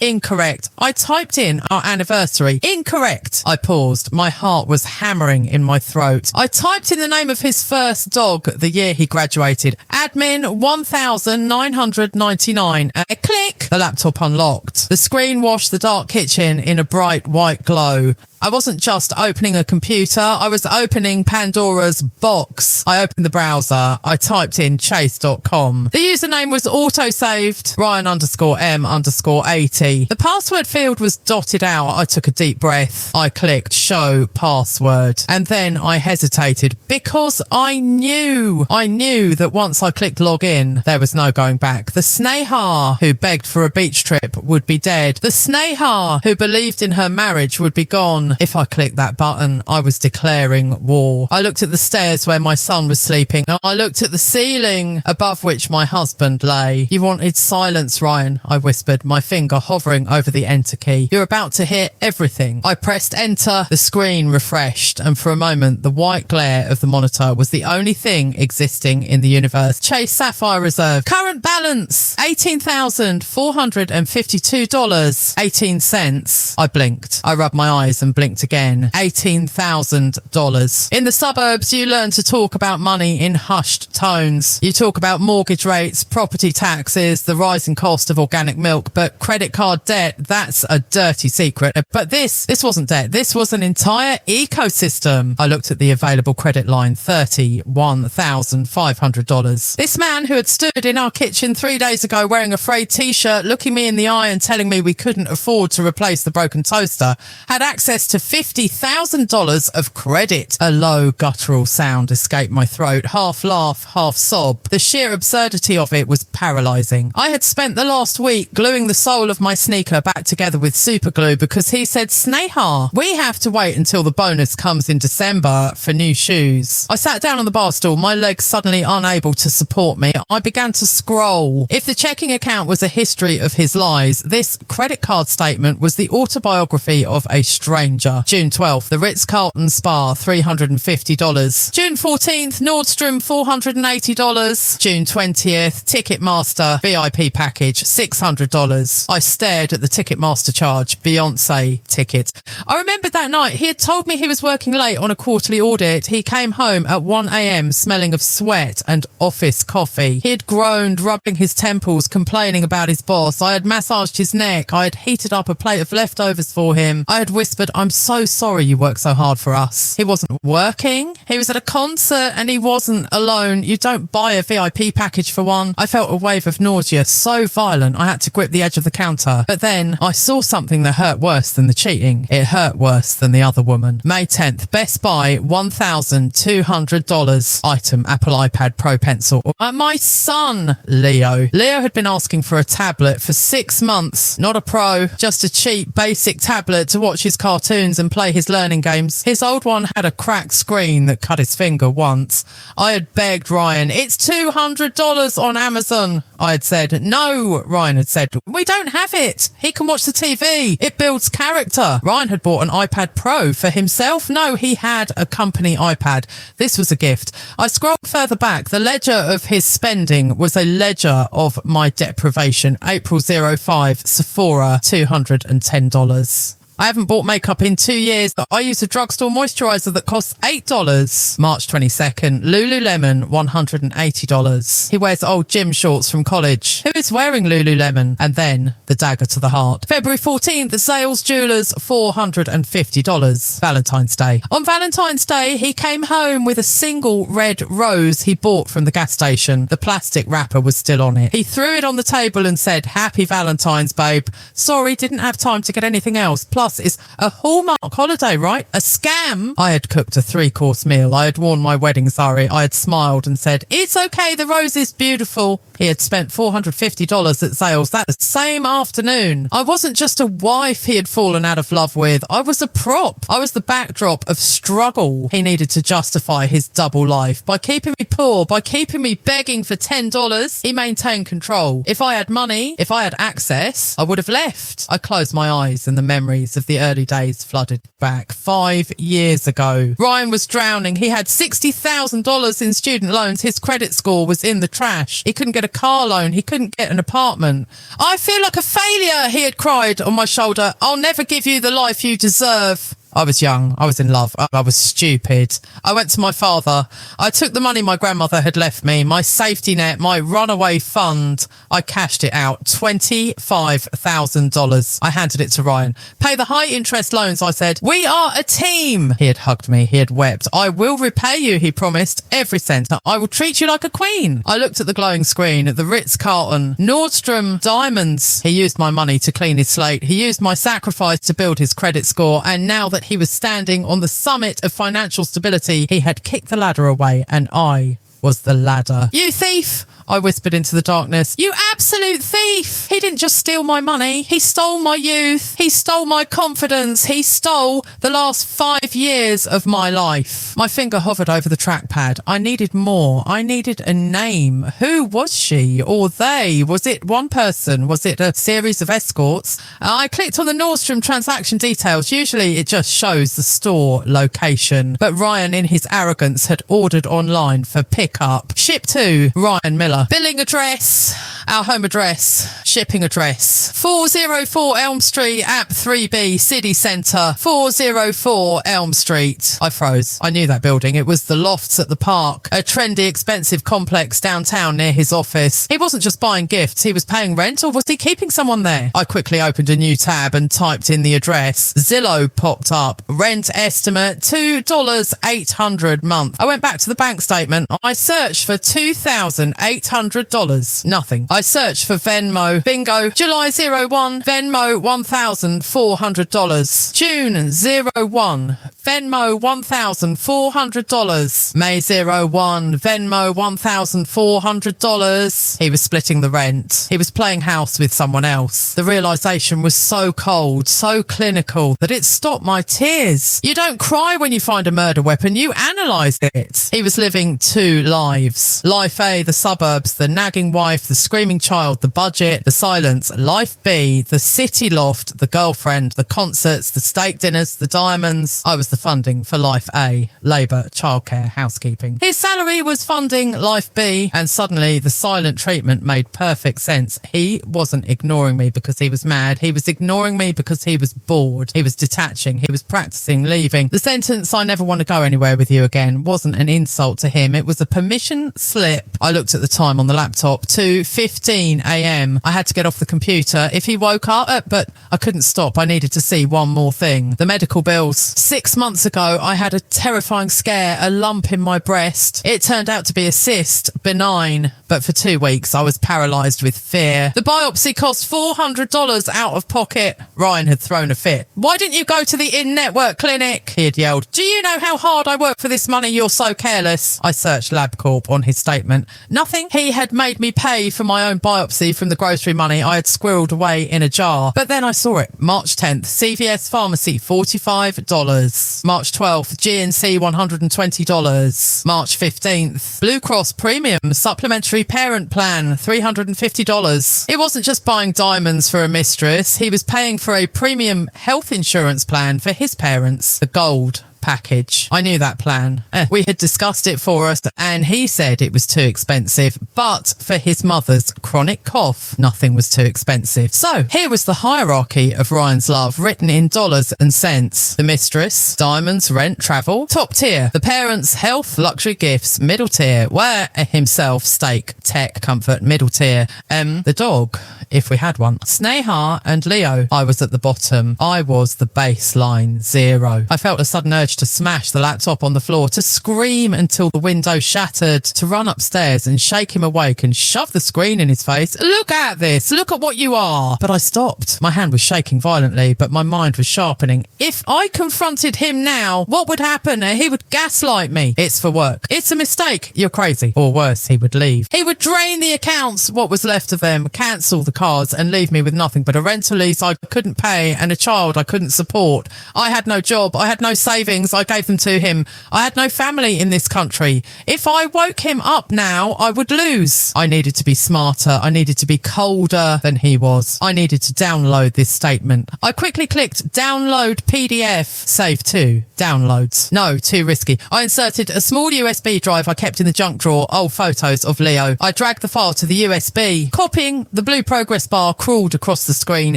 Incorrect. I typed in our anniversary. Incorrect. I paused. My heart was hammering in my throat. I typed in the name of his first dog, the year he graduated. Admin 1999. Click. The laptop unlocked. The screen washed the dark kitchen in a bright white glow. I wasn't just opening a computer, I was opening Pandora's box. I opened the browser. I typed in chase.com. The username was auto-saved, Ryan_M_80. The password field was dotted out. I took a deep breath. I clicked show password. And then I hesitated because I knew that once I clicked login, there was no going back. The Sneha who begged for a beach trip would be dead. The Sneha who believed in her marriage would be gone. If I clicked that button, I was declaring war. I looked at the stairs where my son was sleeping. I looked at the ceiling above which my husband lay. You wanted silence, Ryan, I whispered, my finger hovering over the enter key. You're about to hear everything. I pressed enter. The screen refreshed, and for a moment, the white glare of the monitor was the only thing existing in the universe. Chase Sapphire Reserve. Current balance, $18,452.18. I blinked. I rubbed my eyes and blinked again. $18,000. In the suburbs, you learn to talk about money in hushed tones. You talk about mortgage rates, property taxes, the rising cost of organic milk, but credit card debt, that's a dirty secret. But this wasn't debt. This was an entire ecosystem. I looked at the available credit line, $31,500. This man who had stood in our kitchen 3 days ago wearing a frayed t-shirt, looking me in the eye and telling me we couldn't afford to replace the broken toaster, had access to $50,000 of credit. A low guttural sound escaped my throat, half laugh, half sob. The sheer absurdity of it was paralysing. I had spent the last week gluing the sole of my sneaker back together with super glue because he said, Sneha, we have to wait until the bonus comes in December for new shoes. I sat down on the bar stool, my legs suddenly unable to support me. I began to scroll. If the checking account was a history of his lies, this credit card statement was the autobiography of a stranger. June 12th, the Ritz-Carlton Spa, $350. June 14th, Nordstrom, $480. June 20th, Ticketmaster VIP package, $600. I stared at the Ticketmaster charge, Beyonce ticket. I remembered that night he had told me he was working late on a quarterly audit. He came home at 1 a.m. smelling of sweat and office coffee. He had groaned, rubbing his temples, complaining about his boss. I had massaged his neck. I had heated up a plate of leftovers for him. I had whispered, I'm so sorry you work so hard for us. He wasn't working. He was at a concert and he wasn't alone. You don't buy a VIP package for one. I felt a wave of nausea so violent I had to grip the edge of the counter. But then I saw something that hurt worse than the cheating. It hurt worse than the other woman. May 10th, Best Buy, $1,200. Item, Apple iPad Pro Pencil. My son, Leo. Leo had been asking for a tablet for 6 months. Not a Pro, just a cheap, basic tablet to watch his cartoons cartoons and play his learning games. His old one had a cracked screen that cut his finger once. I had begged Ryan, "It's $200 on Amazon." I had said, "No," Ryan had said, "We don't have it. He can watch the TV. It builds character." Ryan had bought an iPad Pro for himself. No, he had a company iPad. This was a gift. I scrolled further back. The ledger of his spending was a ledger of my deprivation. April 05, Sephora, $210. I haven't bought makeup in 2 years. I use a drugstore moisturiser that costs $8. March 22nd, Lululemon, $180. He wears old gym shorts from college. Who is wearing Lululemon? And then the dagger to the heart. February 14th, Zales Jewelers, $450. Valentine's Day. On Valentine's Day, he came home with a single red rose he bought from the gas station. The plastic wrapper was still on it. He threw it on the table and said, "Happy Valentine's, babe. Sorry, didn't have time to get anything else. Plus, it's a Hallmark holiday, right? A scam." I had cooked a 3-course meal. I had worn my wedding sari. I had smiled and said, "It's okay, the rose is beautiful." He had spent $450 at Zales that same afternoon. I wasn't just a wife he had fallen out of love with. I was a prop. I was the backdrop of struggle. He needed to justify his double life. By keeping me poor, by keeping me begging for $10, he maintained control. If I had money, if I had access, I would have left. I closed my eyes and the memories of the early days flooded back. 5 years ago. Ryan was drowning. He had $60,000 in student loans. His credit score was in the trash. He couldn't get a car loan. He couldn't get an apartment. "I feel like a failure," he had cried on my shoulder. "I'll never give you the life you deserve." I was young. I was in love. I was stupid. I went to my father. I took the money my grandmother had left me, my safety net, my runaway fund. I cashed it out. $25,000. I handed it to Ryan. "Pay the high interest loans," I said. "We are a team." He had hugged me. He had wept. "I will repay you," he promised. "Every cent. I will treat you like a queen." I looked at the glowing screen, at the Ritz-Carlton, Nordstrom diamonds. He used my money to clean his slate. He used my sacrifice to build his credit score. And now that he was standing on the summit of financial stability, he had kicked the ladder away, and I was the ladder. "You thief," I whispered into the darkness. "You absolute thief. He didn't just steal my money. He stole my youth. He stole my confidence. He stole the last 5 years of my life." My finger hovered over the trackpad. I needed more. I needed a name. Who was she or they? Was it one person? Was it a series of escorts? I clicked on the Nordstrom transaction details. Usually it just shows the store location. But Ryan, in his arrogance, had ordered online for pickup. Ship to Ryan Miller. Billing address, our home address, shipping address, 404 Elm Street, App 3B, City Centre, 404 Elm Street. I froze. I knew that building. It was the Lofts at the Park, a trendy, expensive complex downtown near his office. He wasn't just buying gifts. He was paying rent, or was he keeping someone there? I quickly opened a new tab and typed in the address. Zillow popped up. Rent estimate, $2,800 month. I went back to the bank statement. I searched for $2,800. Nothing. I searched for Venmo. Bingo. July 01, Venmo $1,400. June 01, Venmo $1,400. May 01, Venmo $1,400. He was splitting the rent. He was playing house with someone else. The realization was so cold, so clinical, that it stopped my tears. You don't cry when you find a murder weapon. You analyse it. He was living 2 lives. Life A, the suburbs, the nagging wife, the screaming child, the budget, the silence. Life B, the city loft, the girlfriend, the concerts, the steak dinners, the diamonds. I was the funding for Life A, labour, childcare, housekeeping. His salary was funding Life B, and suddenly the silent treatment made perfect sense. He wasn't ignoring me because he was mad. He was ignoring me because he was bored. He was detaching. He was practising leaving. The sentence, "I never want to go anywhere with you again," wasn't an insult to him. It was a permission slip. I looked at the time on the laptop, 2:15 a.m. I had to get off the computer if he woke up, but I couldn't stop. I needed to see one more thing. The medical bills. 6 months ago, I had a terrifying scare, a lump in my breast. It turned out to be a cyst, benign, but for 2 weeks I was paralysed with fear. The biopsy cost $400 out of pocket. Ryan had thrown a fit. "Why didn't you go to the in-network clinic?" he had yelled. "Do you know how hard I work for this money? You're so careless." I searched LabCorp on his statement. Nothing. He had made me pay for my own biopsy from the grocery money I had squirreled away in a jar. But then I saw it. March 10th, CVS Pharmacy, $45. March 12th, GNC, $120. March 15th, Blue Cross Premium Supplementary Parent Plan, $350. It wasn't just buying diamonds for a mistress. He was paying for a premium health insurance plan for his parents, the gold package. I knew that plan. We had discussed it for us and he said it was too expensive, but for his mother's chronic cough, nothing was too expensive. So here was the hierarchy of Ryan's love written in dollars and cents. The mistress, diamonds, rent, travel, top tier. The parents, health, luxury gifts, middle tier. Where himself, steak, tech, comfort, middle tier. The dog, if we had one. Sneha and Leo. I was at the bottom. I was the baseline 0. I felt a sudden urge to smash the laptop on the floor, to scream until the window shattered, to run upstairs and shake him awake and shove the screen in his face. Look at this. Look at what you are. But I stopped. My hand was shaking violently, but my mind was sharpening. If I confronted him now, what would happen? He would gaslight me. It's for work. It's a mistake. You're crazy. Or worse, he would leave. He would drain the accounts, what was left of them, cancel the cards and leave me with nothing but a rental lease I couldn't pay and a child I couldn't support. I had no job. I had no savings. I gave them to him. I had no family in this country. If I woke him up now, I would lose. I needed to be smarter. I needed to be colder than he was. I needed to download this statement. I quickly clicked download PDF. Save to downloads. No, too risky. I inserted a small USB drive I kept in the junk drawer, old photos of Leo. I dragged the file to the USB. Copying the blue progress bar crawled across the screen.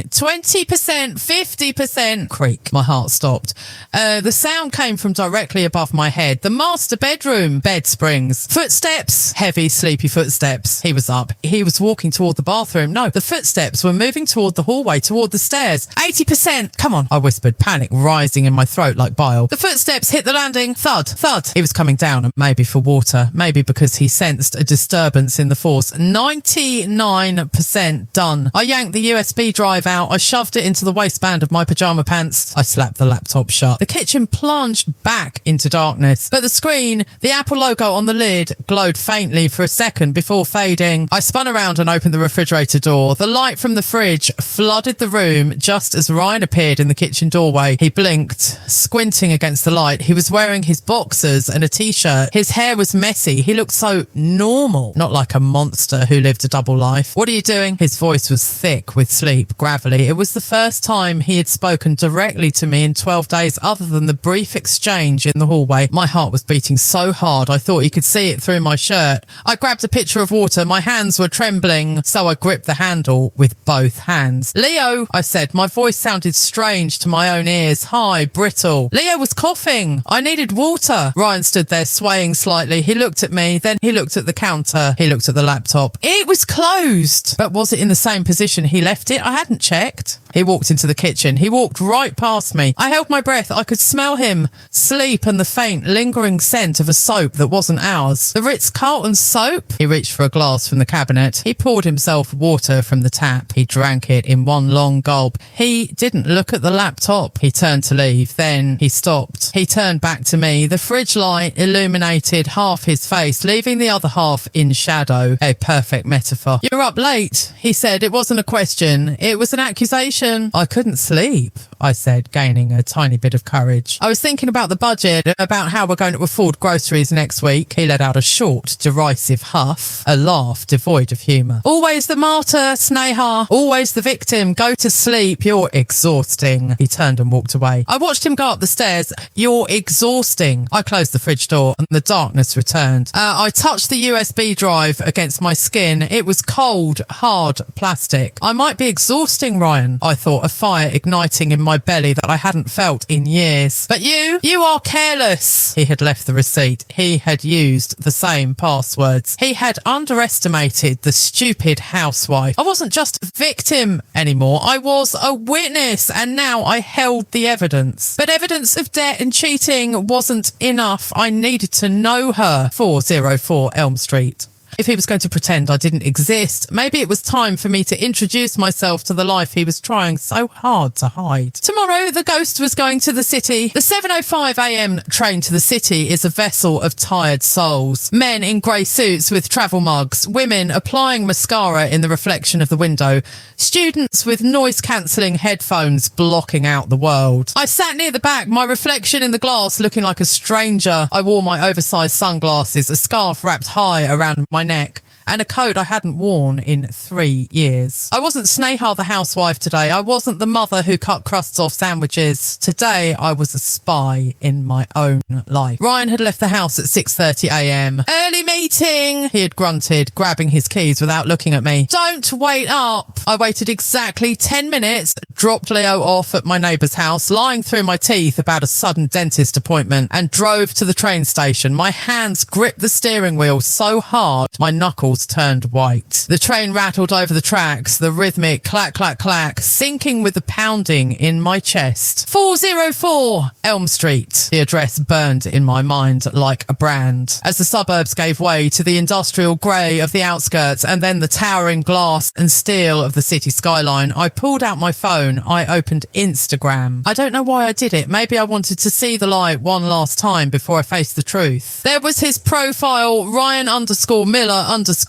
20%, 50%. Creak. My heart stopped. The sound came from directly above my head. The master bedroom. Bed springs. Footsteps. Heavy, sleepy footsteps. He was up. He was walking toward the bathroom. No, the footsteps were moving toward the hallway, toward the stairs. 80%. Come on, I whispered, panic rising in my throat like bile. The footsteps hit the landing. Thud, thud. He was coming down, maybe for water, maybe because he sensed a disturbance in the force. 99% done. I yanked the USB drive out. I shoved it into the waistband of my pajama pants. I slapped the laptop shut. The kitchen plunged back into darkness, but the screen, the Apple logo on the lid, glowed faintly for a second before fading. I spun around and opened the refrigerator door. The light from the fridge flooded the room just as Ryan appeared in the kitchen doorway. He blinked, squinting against the light. He was wearing his boxers and a t-shirt. His hair was messy. He looked so normal, not like a monster who lived a double life. What are you doing? His voice was thick with sleep, gravelly. It was the first time he had spoken directly to me in 12 days other than the brief exchange in the hallway. My heart was beating so hard I thought he could see it through my shirt. I grabbed a pitcher of water. My hands were trembling, so I gripped the handle with both hands. Leo, I said. My voice sounded strange to my own ears, high, brittle. Leo was coughing. I needed water. Ryan stood there swaying slightly. He looked at me, then he looked at the counter. He looked at the laptop. It was closed. But was it in the same position he left it? I hadn't checked. He walked into the kitchen. He walked right past me. I held my breath. I could smell him. Sleep and the faint, lingering scent of a soap that wasn't ours. The Ritz-Carlton soap? He reached for a glass from the cabinet. He poured himself water from the tap. He drank it in one long gulp. He didn't look at the laptop. He turned to leave. Then he stopped. He turned back to me. The fridge light illuminated half his face, leaving the other half in shadow. A perfect metaphor. You're up late, he said. It wasn't a question. It was an accusation. I couldn't sleep, I said, gaining a tiny bit of courage. I was thinking about the budget, about how we're going to afford groceries next week. He let out a short, derisive huff, a laugh devoid of humour. Always the martyr, Sneha. Always the victim. Go to sleep. You're exhausting. He turned and walked away. I watched him go up the stairs. You're exhausting. I closed the fridge door and the darkness returned. I touched the USB drive against my skin. It was cold, hard plastic. I might be exhausting, Ryan. I thought, a fire igniting in my belly that I hadn't felt in years. But you are careless. He had left the receipt. He had used the same passwords. He had underestimated the stupid housewife. I wasn't just a victim anymore. I was a witness, and now I held the evidence. But evidence of debt and cheating wasn't enough. I needed to know her. 404 Elm Street. if he was going to pretend I didn't exist, maybe it was time for me to introduce myself to the life he was trying so hard to hide. Tomorrow, the ghost was going to the city. The 7:05 a.m. train to the city is a vessel of tired souls. Men in grey suits with travel mugs, women applying mascara in the reflection of the window, students with noise-cancelling headphones blocking out the world. I sat near the back, my reflection in the glass looking like a stranger. I wore my oversized sunglasses, a scarf wrapped high around my neck, and a coat I hadn't worn in 3 years. I wasn't Sneha the housewife today. I wasn't the mother who cut crusts off sandwiches. Today, I was a spy in my own life. Ryan had left the house at 6:30 a.m. Early meeting, he had grunted, grabbing his keys without looking at me. Don't wait up. I waited exactly 10 minutes, dropped Leo off at my neighbour's house, lying through my teeth about a sudden dentist appointment, and drove to the train station. My hands gripped the steering wheel so hard, my knuckles turned white. The train rattled over the tracks, the rhythmic clack, clack, clack, syncing with the pounding in my chest. 404 Elm Street. The address burned in my mind like a brand. As the suburbs gave way to the industrial grey of the outskirts and then the towering glass and steel of the city skyline, I pulled out my phone. I opened Instagram. I don't know why I did it. Maybe I wanted to see the light one last time before I faced the truth. There was his profile, Ryan_Miller_80.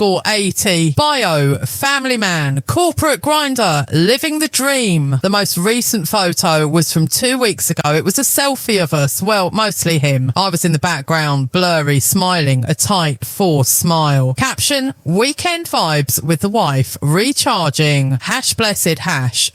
Bio, family man, corporate grinder, living the dream. The most recent photo was from 2 weeks ago. It was a selfie of us. Well, mostly him. I was in the background, blurry, smiling, a tight, forced smile. Caption, weekend vibes with the wife, recharging, #blessed,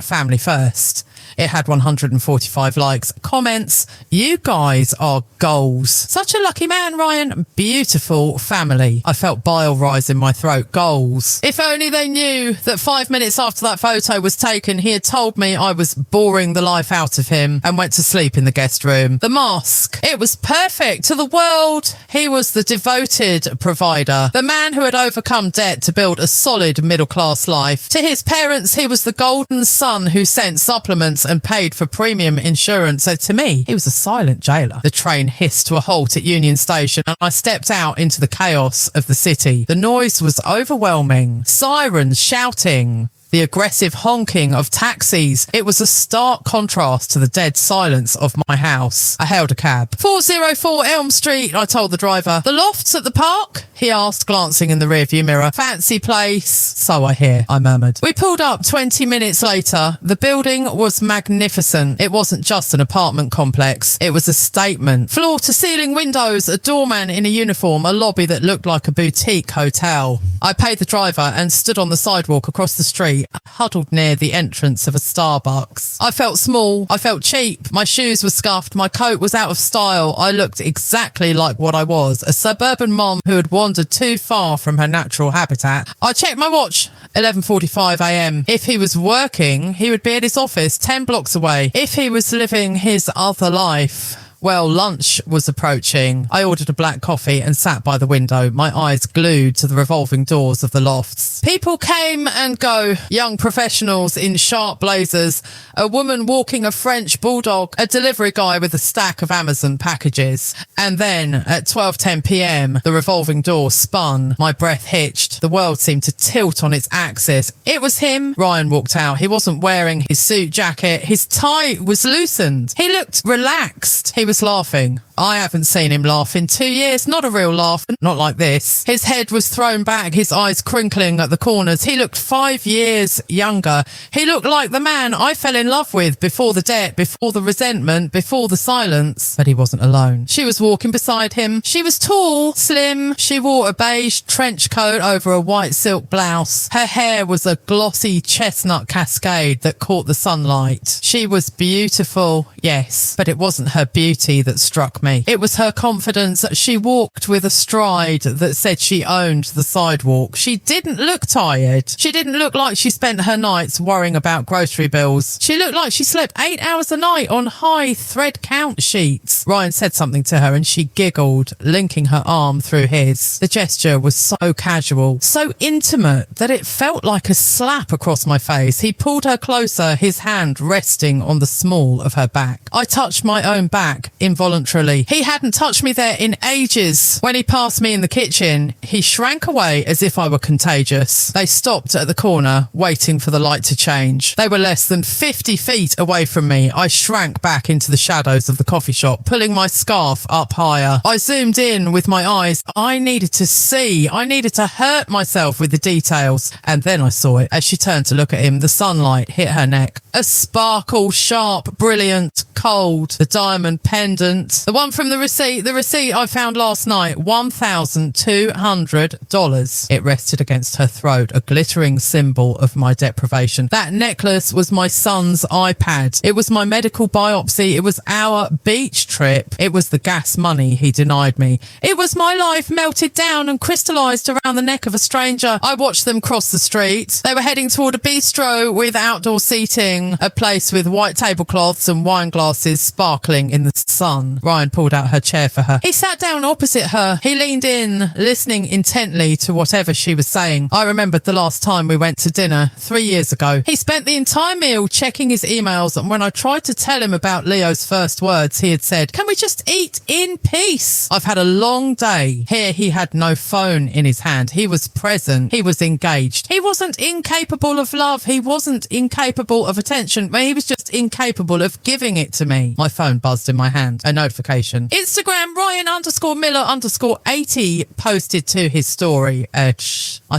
family first. It had 145 likes. Comments, you guys are goals. Such a lucky man, Ryan. Beautiful family. I felt bile rise in my throat. Goals. If only they knew that 5 minutes after that photo was taken, he had told me I was boring the life out of him and went to sleep in the guest room. The mask. It was perfect. To the world, he was the devoted provider. The man who had overcome debt to build a solid middle-class life. To his parents, he was the golden son who sent supplements and paid for premium insurance. So to me, he was a silent jailer. The train hissed to a halt at Union Station and I stepped out into the chaos of the city. The noise was overwhelming. Sirens shouting. The aggressive honking of taxis. It was a stark contrast to the dead silence of my house. I hailed a cab. 404 Elm Street, I told the driver. The lofts at the park? He asked, glancing in the rearview mirror. Fancy place. So I hear, I murmured. We pulled up 20 minutes later. The building was magnificent. It wasn't just an apartment complex. It was a statement. Floor to ceiling windows, a doorman in a uniform, a lobby that looked like a boutique hotel. I paid the driver and stood on the sidewalk across the street, huddled near the entrance of a Starbucks. I felt small. I felt cheap. My shoes were scuffed. My coat was out of style. I looked exactly like what I was, a suburban mom who had wandered too far from her natural habitat. I checked my watch. 11:45 a.m. If he was working, he would be at his office 10 blocks away. If he was living his other life, well, lunch was approaching. I ordered a black coffee and sat by the window, my eyes glued to the revolving doors of the lofts. People came and go, young professionals in sharp blazers, a woman walking a French bulldog, a delivery guy with a stack of Amazon packages. And then at 12:10 p.m, the revolving door spun. My breath hitched. The world seemed to tilt on its axis. It was him. Ryan walked out. He wasn't wearing his suit jacket. His tie was loosened. He looked relaxed. He was laughing. I haven't seen him laugh in 2 years. Not a real laugh. Not like this. His head was thrown back, his eyes crinkling at the corners. He looked 5 years younger. He looked like the man I fell in love with before the debt, before the resentment, before the silence. But he wasn't alone. She was walking beside him. She was tall, slim. She wore a beige trench coat over a white silk blouse. Her hair was a glossy chestnut cascade that caught the sunlight. She was beautiful, yes, but it wasn't her beauty that struck me. It was her confidence. She walked with a stride that said she owned the sidewalk. She didn't look tired. She didn't look like she spent her nights worrying about grocery bills. She looked like she slept 8 hours a night on high thread count sheets. Ryan said something to her and she giggled, linking her arm through his. The gesture was so casual, so intimate that it felt like a slap across my face. He pulled her closer, his hand resting on the small of her back. I touched my own back involuntarily. empty. He hadn't touched me there in ages. When he passed me in the kitchen, he shrank away as if I were contagious. They stopped at the corner, waiting for the light to change. They were less than 50 feet away from me. I shrank back into the shadows of the coffee shop, pulling my scarf up higher. I zoomed in with my eyes. I needed to see. I needed to hurt myself with the details. And then I saw it. As she turned to look at him, the sunlight hit her neck. A sparkle, sharp, brilliant, cold. The diamond pendant. The one from the receipt I found last night. $1,200. It rested against her throat, a glittering symbol of my deprivation. That necklace was my son's iPad. It was my medical biopsy. It was our beach trip. It was the gas money he denied me. It was my life melted down and crystallized around the neck of a stranger. I watched them cross the street. They were heading toward a bistro with outdoor seating, a place with white tablecloths and wine glasses sparkling in the sun. Ryan pulled out her chair for her. He sat down opposite her. He leaned in, listening intently to whatever she was saying. I remembered the last time we went to dinner 3 years ago. He spent the entire meal checking his emails, and when I tried to tell him about Leo's first words, he had said, "Can we just eat in peace? I've had a long day." Here he had no phone in his hand. He was present. He was engaged. He wasn't incapable of love. He wasn't incapable of attention. He was just incapable of giving it to me. My phone buzzed in my hand. A notification. Instagram Ryan_Miller_80 posted to his story. I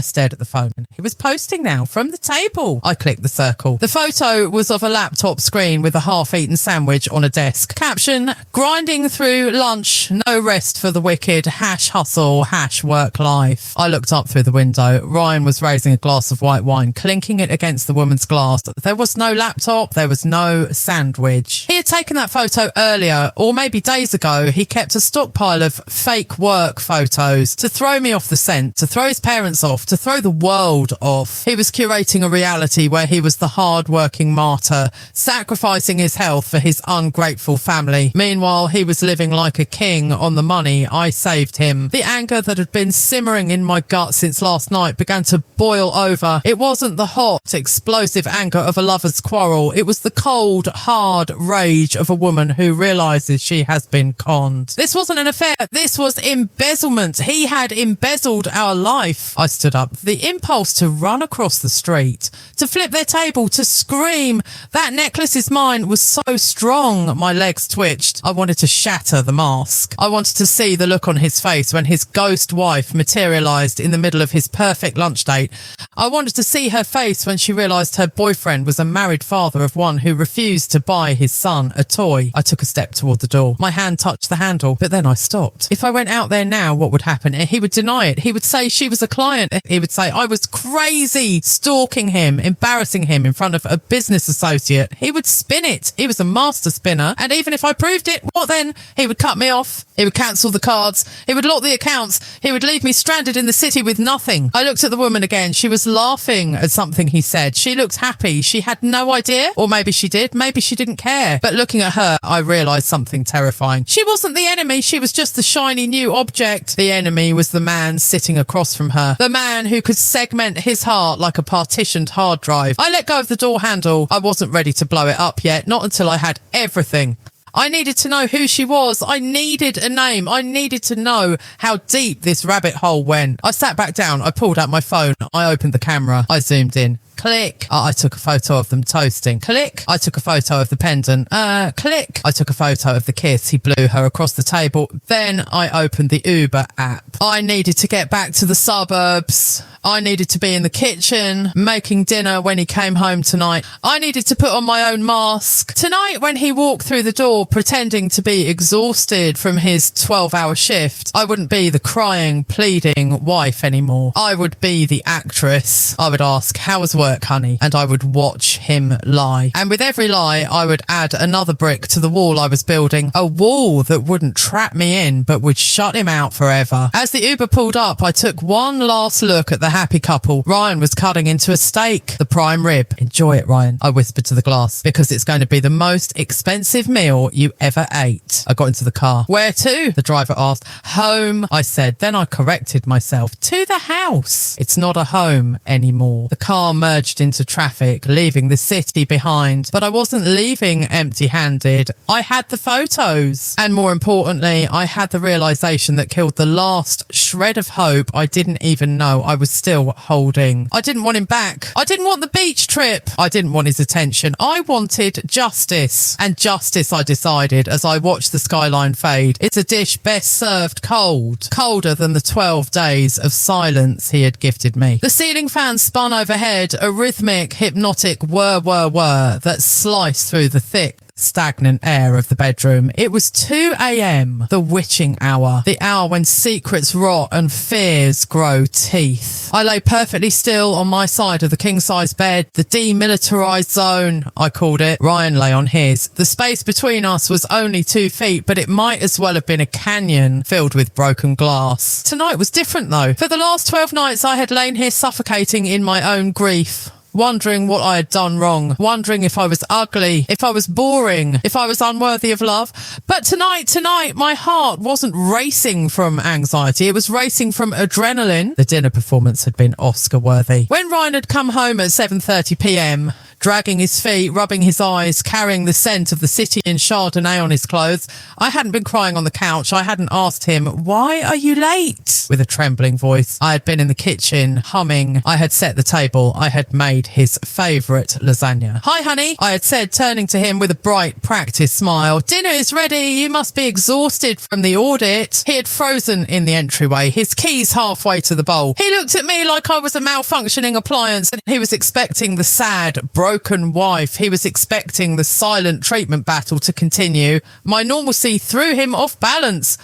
stared at the phone. He was posting now from the table. I clicked the circle. The photo was of a laptop screen with a half-eaten sandwich on a desk. Caption, grinding through lunch, no rest for the wicked, #hustle, #work life. I looked up through the window. Ryan was raising a glass of white wine, clinking it against the woman's glass. There was no laptop. There was no sandwich. He had taken that photo earlier, or maybe days ago. He kept a stockpile of fake work photos to throw me off the scent, to throw his parents off, to throw the world off. He was curating a reality where he was the hard-working martyr, sacrificing his health for his ungrateful family. Meanwhile, he was living like a king on the money. I saved him. The anger that had been simmering in my gut since last night began to boil over. It wasn't the hot, explosive anger of a lover's quarrel. It was the cold, hard rage of a woman who realises she has been conned. This wasn't an affair. This was embezzlement. He had embezzled our life. I stood up. The impulse to run across the street, to flip their table, to scream, "That necklace is mine," was so strong. My legs twitched. I wanted to shatter the mask. I wanted to see the look on his face when his ghost wife materialised in the middle of his perfect lunch date. I wanted to see her face when she realised her boyfriend was a married father of one who refused to buy his son a toy. I took a step toward the door. My hand touched the handle, but then I stopped. If I went out there now, what would happen? He would deny it. He would say she was a client. He would say I was crazy, stalking him, embarrassing him in front of a business associate. He would spin it. He was a master spinner. And even if I proved it, what then? He would cut me off. He would cancel the cards. He would lock the accounts. He would leave me stranded in the city with nothing. I looked at the woman again. She was laughing at something he said. She looked happy. She had no idea. Or maybe she did. Maybe she didn't care. But looking at her, I realised something terrifying. She wasn't the enemy. She was just the shiny new object. The enemy was the man sitting across from her. The man who could segment his heart like a partitioned hard drive. I let go of the door handle. I wasn't ready to blow it up yet. Not until I had everything. I needed to know who she was. I needed a name. I needed to know how deep this rabbit hole went. I sat back down. I pulled out my phone. I opened the camera. I zoomed in. Click. I took a photo of them toasting. Click. I took a photo of the pendant. Click. I took a photo of the kiss. He blew her across the table. Then I opened the Uber app. I needed to get back to the suburbs. I needed to be in the kitchen, making dinner when he came home tonight. I needed to put on my own mask. Tonight, when he walked through the door, pretending to be exhausted from his 12-hour shift, I wouldn't be the crying, pleading wife anymore. I would be the actress. I would ask, "How was work, honey?" And I would watch him lie. And with every lie, I would add another brick to the wall I was building. A wall that wouldn't trap me in, but would shut him out forever. As the Uber pulled up, I took one last look at the happy couple. Ryan was cutting into a steak, the prime rib. "Enjoy it, Ryan," I whispered to the glass, "because it's going to be the most expensive meal you ever ate." I got into the car. "Where to?" the driver asked. "Home," I said. Then I corrected myself. "To the house." It's not a home anymore. The car merged merged into traffic, leaving the city behind. But I wasn't leaving empty-handed. I had the photos. And more importantly, I had the realization that killed the last shred of hope I didn't even know I was still holding. I didn't want him back. I didn't want the beach trip. I didn't want his attention. I wanted justice. And justice, I decided as I watched the skyline fade. It's a dish best served cold. Colder than the 12 days of silence he had gifted me. The ceiling fan spun overhead, a rhythmic, hypnotic whir that sliced through the thick, stagnant air of the bedroom. It was 2 a.m, the witching hour, the hour when secrets rot and fears grow teeth. I lay perfectly still on my side of the king-size bed, the demilitarized zone, I called it. Ryan lay on his. The space between us was only 2 feet, but it might as well have been a canyon filled with broken glass. Tonight was different though. For the last 12 nights I had lain here suffocating in my own grief. Wondering what I had done wrong, wondering if I was ugly, if I was boring, if I was unworthy of love. But tonight, my heart wasn't racing from anxiety. It was racing from adrenaline. The dinner performance had been Oscar worthy. When Ryan had come home at 7:30 p.m, dragging his feet, rubbing his eyes, carrying the scent of the city in Chardonnay on his clothes, I hadn't been crying on the couch. I hadn't asked him, "Why are you late?" with a trembling voice. I had been in the kitchen, humming. I had set the table. I had made his favourite lasagna. "Hi, honey," I had said, turning to him with a bright, practiced smile. "Dinner is ready. You must be exhausted from the audit." He had frozen in the entryway, his keys halfway to the bowl. He looked at me like I was a malfunctioning appliance, and he was expecting the sad, broken wife. He was expecting the silent treatment battle to continue. My normalcy threw him off balance.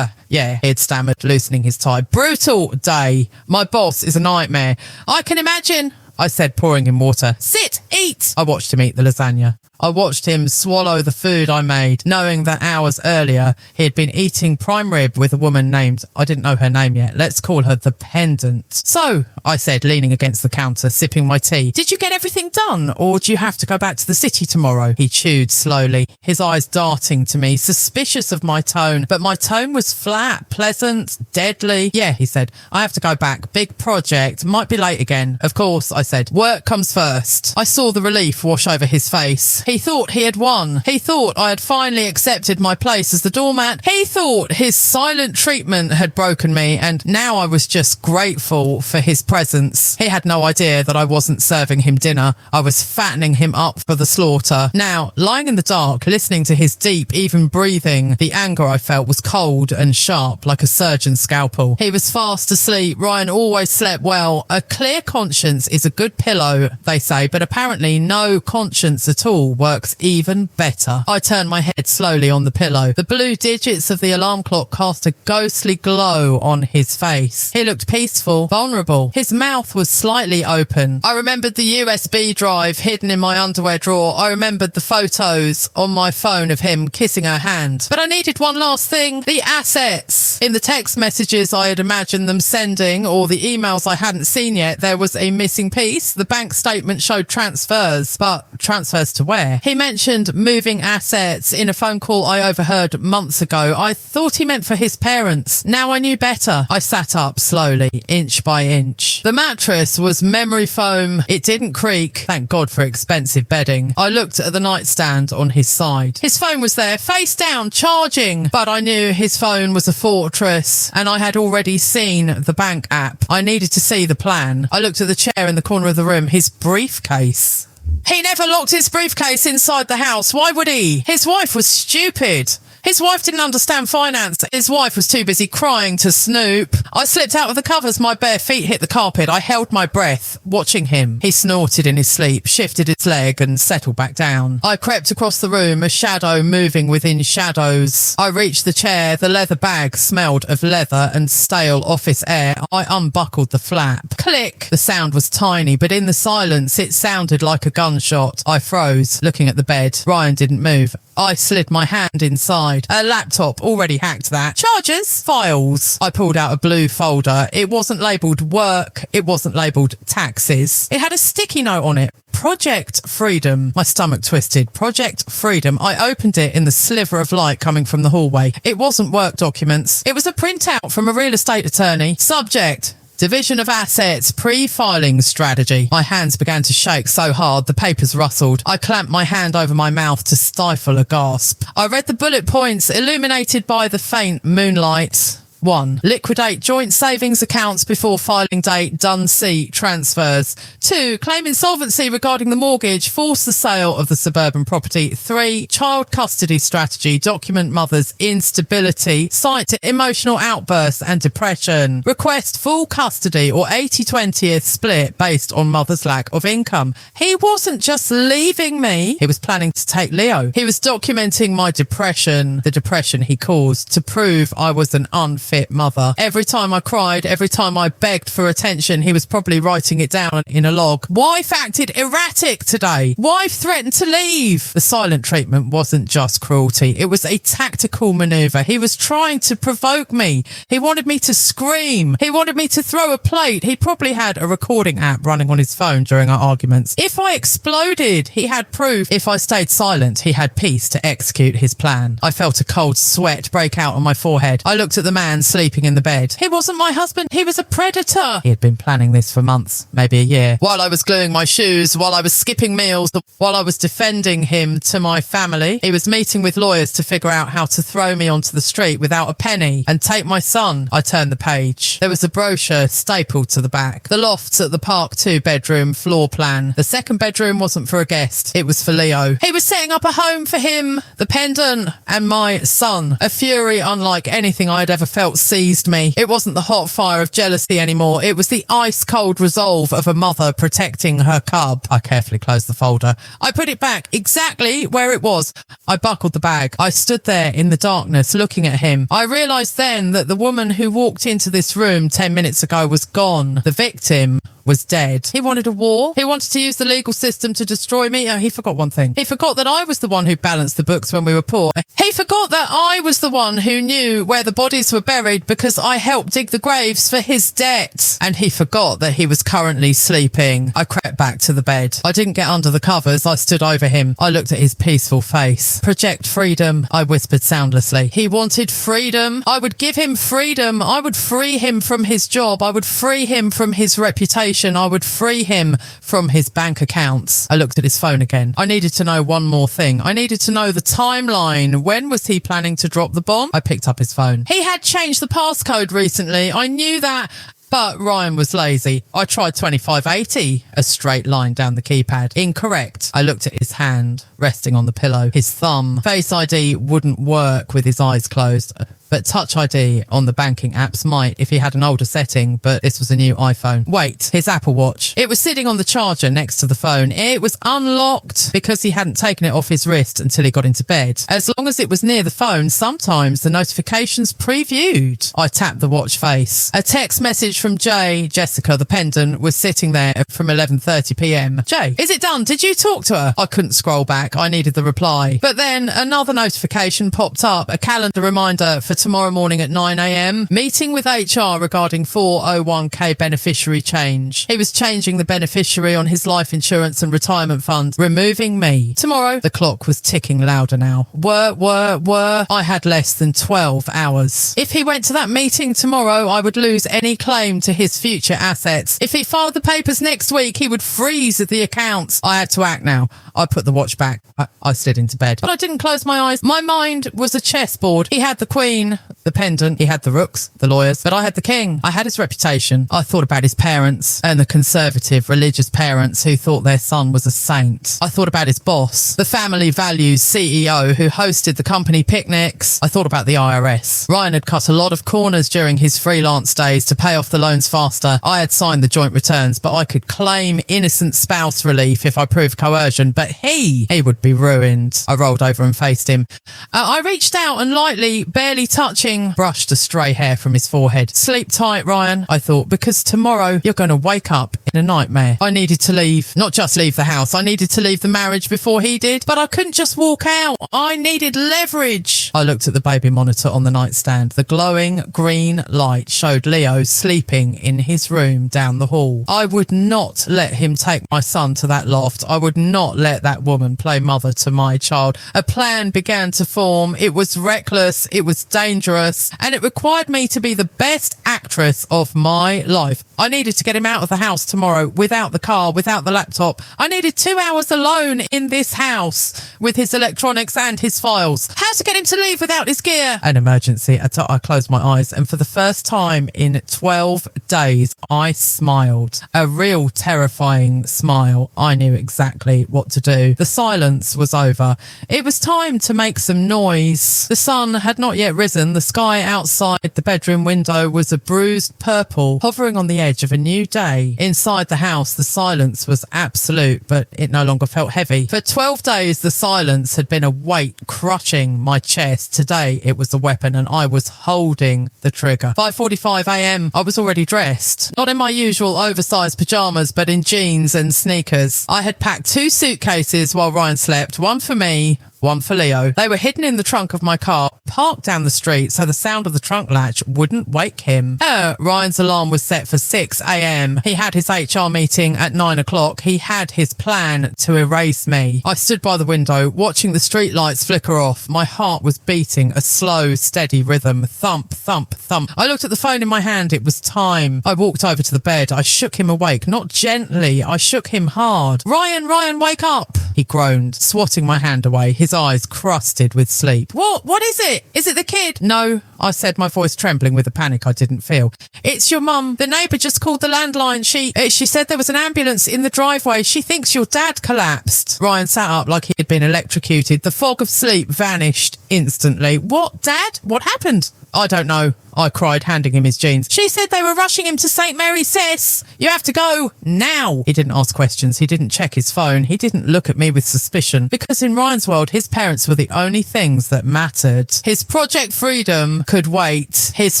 Yeah, he had stammered, loosening his tie. "Brutal day. My boss is a nightmare." "I can imagine," I said, pouring him water. "Sit, eat." I watched him eat the lasagna. I watched him swallow the food I made, knowing that hours earlier he had been eating prime rib with a woman named, I didn't know her name yet, let's call her the Pendant. "So," I said, leaning against the counter, sipping my tea, "did you get everything done, or do you have to go back to the city tomorrow?" He chewed slowly, his eyes darting to me, suspicious of my tone, but my tone was flat, pleasant, deadly. "Yeah," he said, "I have to go back. Big project. Might be late again." "Of course," I said. "Work comes first." I saw the relief wash over his face. He thought he had won. He thought I had finally accepted my place as the doormat. He thought his silent treatment had broken me, and now I was just grateful for his presence. He had no idea that I wasn't serving him dinner. I was fattening him up for the slaughter. Now, lying in the dark, listening to his deep, even breathing, the anger I felt was cold and sharp, like a surgeon's scalpel. He was fast asleep. Ryan always slept well. A clear conscience is a good pillow, they say, but apparently no conscience at all works even better. I turned my head slowly on the pillow. The blue digits of the alarm clock cast a ghostly glow on his face. He looked peaceful, vulnerable. His mouth was slightly open. I remembered the USB drive hidden in my underwear drawer. I remembered the photos on my phone of him kissing her hand. But I needed one last thing. The assets. In the text messages I had imagined them sending, or the emails I hadn't seen yet, there was a missing piece. The bank statement showed transfers, but transfers to where? He mentioned moving assets in a phone call I overheard months ago. I thought he meant for his parents. Now I knew better. I sat up slowly, inch by inch. The mattress was memory foam. It didn't creak. Thank God for expensive bedding. I looked at the nightstand on his side. His phone was there, face down, charging. But I knew his phone was a fortress, and I had already seen the bank app. I needed to see the plan. I looked at the chair in the corner of the room. His briefcase. He never locked his briefcase inside the house. Why would he? His wife was stupid. His wife didn't understand finance. His wife was too busy crying to snoop. I slipped out of the covers. My bare feet hit the carpet. I held my breath, watching him. He snorted in his sleep, shifted his leg and settled back down. I crept across the room, a shadow moving within shadows. I reached the chair. The leather bag smelled of leather and stale office air. I unbuckled the flap. Click! The sound was tiny, but in the silence it sounded like a gunshot. I froze, looking at the bed. Ryan didn't move. I slid my hand inside. A laptop, already hacked that. Chargers? Files. I pulled out a blue folder. It wasn't labelled work. It wasn't labelled taxes. It had a sticky note on it. Project Freedom. My stomach twisted. Project Freedom. I opened it in the sliver of light coming from the hallway. It wasn't work documents. It was a printout from a real estate attorney. Subject: Division of assets, pre-filing strategy. My hands began to shake so hard the papers rustled. I clamped my hand over my mouth to stifle a gasp. I read the bullet points illuminated by the faint moonlight. 1. Liquidate joint savings accounts before filing date. Done. C. Transfers. 2. Claim insolvency regarding the mortgage. Force the sale of the suburban property. 3. Child custody strategy. Document mother's instability. Cite emotional outbursts and depression. Request full custody or 80-20th split based on mother's lack of income. He wasn't just leaving me. He was planning to take Leo. He was documenting my depression, the depression he caused, to prove I was an unfit mother. Every time I cried, every time I begged for attention, he was probably writing it down in a log. Wife acted erratic today. Wife threatened to leave. The silent treatment wasn't just cruelty. It was a tactical maneuver. He was trying to provoke me. He wanted me to scream. He wanted me to throw a plate. He probably had a recording app running on his phone during our arguments. If I exploded, he had proof. If I stayed silent, he had peace to execute his plan. I felt a cold sweat break out on my forehead. I looked at the man sleeping in the bed. He wasn't my husband. He was a predator. He had been planning this for months, maybe a year. While I was gluing my shoes, while I was skipping meals, while I was defending him to my family, he was meeting with lawyers to figure out how to throw me onto the street without a penny and take my son. I turned the page. There was a brochure stapled to the back. The lofts at the Park 2-bedroom floor plan. The second bedroom wasn't for a guest. It was for Leo. He was setting up a home for him, the pendant, and my son. A fury unlike anything I'd ever felt seized me. It wasn't the hot fire of jealousy anymore. It was the ice-cold resolve of a mother protecting her cub. I carefully closed the folder. I put it back exactly where it was. I buckled the bag. I stood there in the darkness looking at him. I realised then that the woman who walked into this room 10 minutes ago was gone. The victim was dead. He wanted a war. He wanted to use the legal system to destroy me. Oh, he forgot one thing. He forgot that I was the one who balanced the books when we were poor. He forgot that I was the one who knew where the bodies were buried because I helped dig the graves for his debt. And he forgot that he was currently sleeping. I crept back to the bed. I didn't get under the covers. I stood over him. I looked at his peaceful face. Project freedom, I whispered soundlessly. He wanted freedom. I would give him freedom. I would free him from his job. I would free him from his reputation. I would free him from his bank accounts. I looked at his phone again. I needed to know one more thing. I needed to know the timeline. When was he planning to drop the bomb? I picked up his phone. He had changed the passcode recently. I knew that. But Ryan was lazy. I tried 2580, a straight line down the keypad. Incorrect. I looked at his hand, resting on the pillow. His thumb. Face ID wouldn't work with his eyes closed. But Touch ID on the banking apps might if he had an older setting, but this was a new iPhone. Wait, his Apple Watch. It was sitting on the charger next to the phone. It was unlocked because he hadn't taken it off his wrist until he got into bed. As long as it was near the phone, sometimes the notifications previewed. I tapped the watch face. A text message from Jessica, the pendant, was sitting there from 11:30 p.m. Jay, is it done? Did you talk to her? I couldn't scroll back. I needed the reply. But then another notification popped up, a calendar reminder for tomorrow morning at 9 a.m. Meeting with HR regarding 401k beneficiary change. He was changing the beneficiary on his life insurance and retirement fund, removing me. Tomorrow, the clock was ticking louder now. I had less than 12 hours. If he went to that meeting tomorrow, I would lose any claim to his future assets. If he filed the papers next week, he would freeze the accounts. I had to act now. I put the watch back. I slid into bed. But I didn't close my eyes. My mind was a chessboard. He had the queen, the pendant. He had the rooks, the lawyers. But I had the king. I had his reputation. I thought about his parents and the conservative religious parents who thought their son was a saint. I thought about his boss, the family values CEO who hosted the company picnics. I thought about the IRS. Ryan had cut a lot of corners during his freelance days to pay off the loans faster. I had signed the joint returns, but I could claim innocent spouse relief if I proved coercion. But he would be ruined. I rolled over and faced him. I reached out and lightly, barely touching, brushed a stray hair from his forehead. Sleep tight, Ryan, I thought, because tomorrow you're going to wake up in a nightmare. I needed to leave, not just leave the house. I needed to leave the marriage before he did, but I couldn't just walk out. I needed leverage. fridge. I looked at the baby monitor on the nightstand. The glowing green light showed Leo sleeping in his room down the hall. I would not let him take my son to that loft. I would not let that woman play mother to my child. A plan began to form. It was reckless, it was dangerous, and it required me to be the best actress of my life. I needed to get him out of the house tomorrow, without the car, without the laptop. I needed 2 hours alone in this house with his electronics and his files. How to get him to leave without his gear? An emergency. I closed my eyes, and for the first time in 12 days, I smiled. A real terrifying smile. I knew exactly what to do. The silence was over. It was time to make some noise. The sun had not yet risen. The sky outside the bedroom window was a bruised purple, hovering on the edge of a new day. Inside the house, the silence was absolute, but it no longer felt heavy. For 12 days, the silence had been a weight crushing my chest. Today, it was a weapon, and I was holding the trigger. 5:45 a.m. I was already dressed. Not in my usual oversized pajamas, but in jeans and sneakers. I had packed 2 suitcases while Ryan slept, one for me, one for Leo. They were hidden in the trunk of my car, parked down the street so the sound of the trunk latch wouldn't wake him. Ryan's alarm was set for 6 a.m. He had his HR meeting at 9 o'clock. He had his plan to erase me. I stood by the window, watching the street lights flicker off. My heart was beating a slow, steady rhythm. Thump, thump, thump. I looked at the phone in my hand. It was time. I walked over to the bed. I shook him awake, not gently. I shook him hard. Ryan, wake up! He groaned, swatting my hand away, his eyes crusted with sleep. What is it? Is it the kid? No, I said, my voice trembling with a panic I didn't feel. It's your mum. The neighbour just called the landline. She said there was an ambulance in the driveway. She thinks your dad collapsed. Ryan sat up like he had been electrocuted. The fog of sleep vanished instantly. What, Dad? What happened? I don't know, I cried, handing him his jeans. She said they were rushing him to St. Mary's Cess. You have to go now. He didn't ask questions. He didn't check his phone. He didn't look at me with suspicion, because in Ryan's world, his parents were the only things that mattered. His Project Freedom could wait. His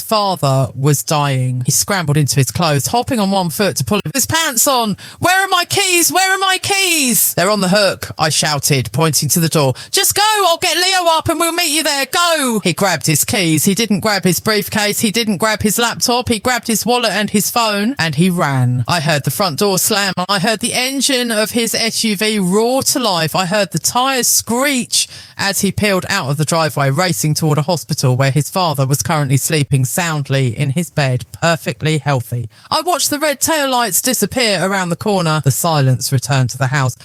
father was dying. He scrambled into his clothes, hopping on one foot to pull his pants on. Where are my keys? Where are my keys? They're on the hook, I shouted, pointing to the door. Just go. I'll get Leo up and we'll meet you there. Go. He grabbed his keys. He didn't grab his briefcase. He didn't grab his laptop. He grabbed his wallet and his phone, and he ran. I heard the front door slam. I heard the engine of his SUV roar to life. I heard the tyres screech as he peeled out of the driveway, racing toward a hospital where his father was currently sleeping soundly in his bed, perfectly healthy. I watched the red taillights disappear around the corner. The silence returned to the house.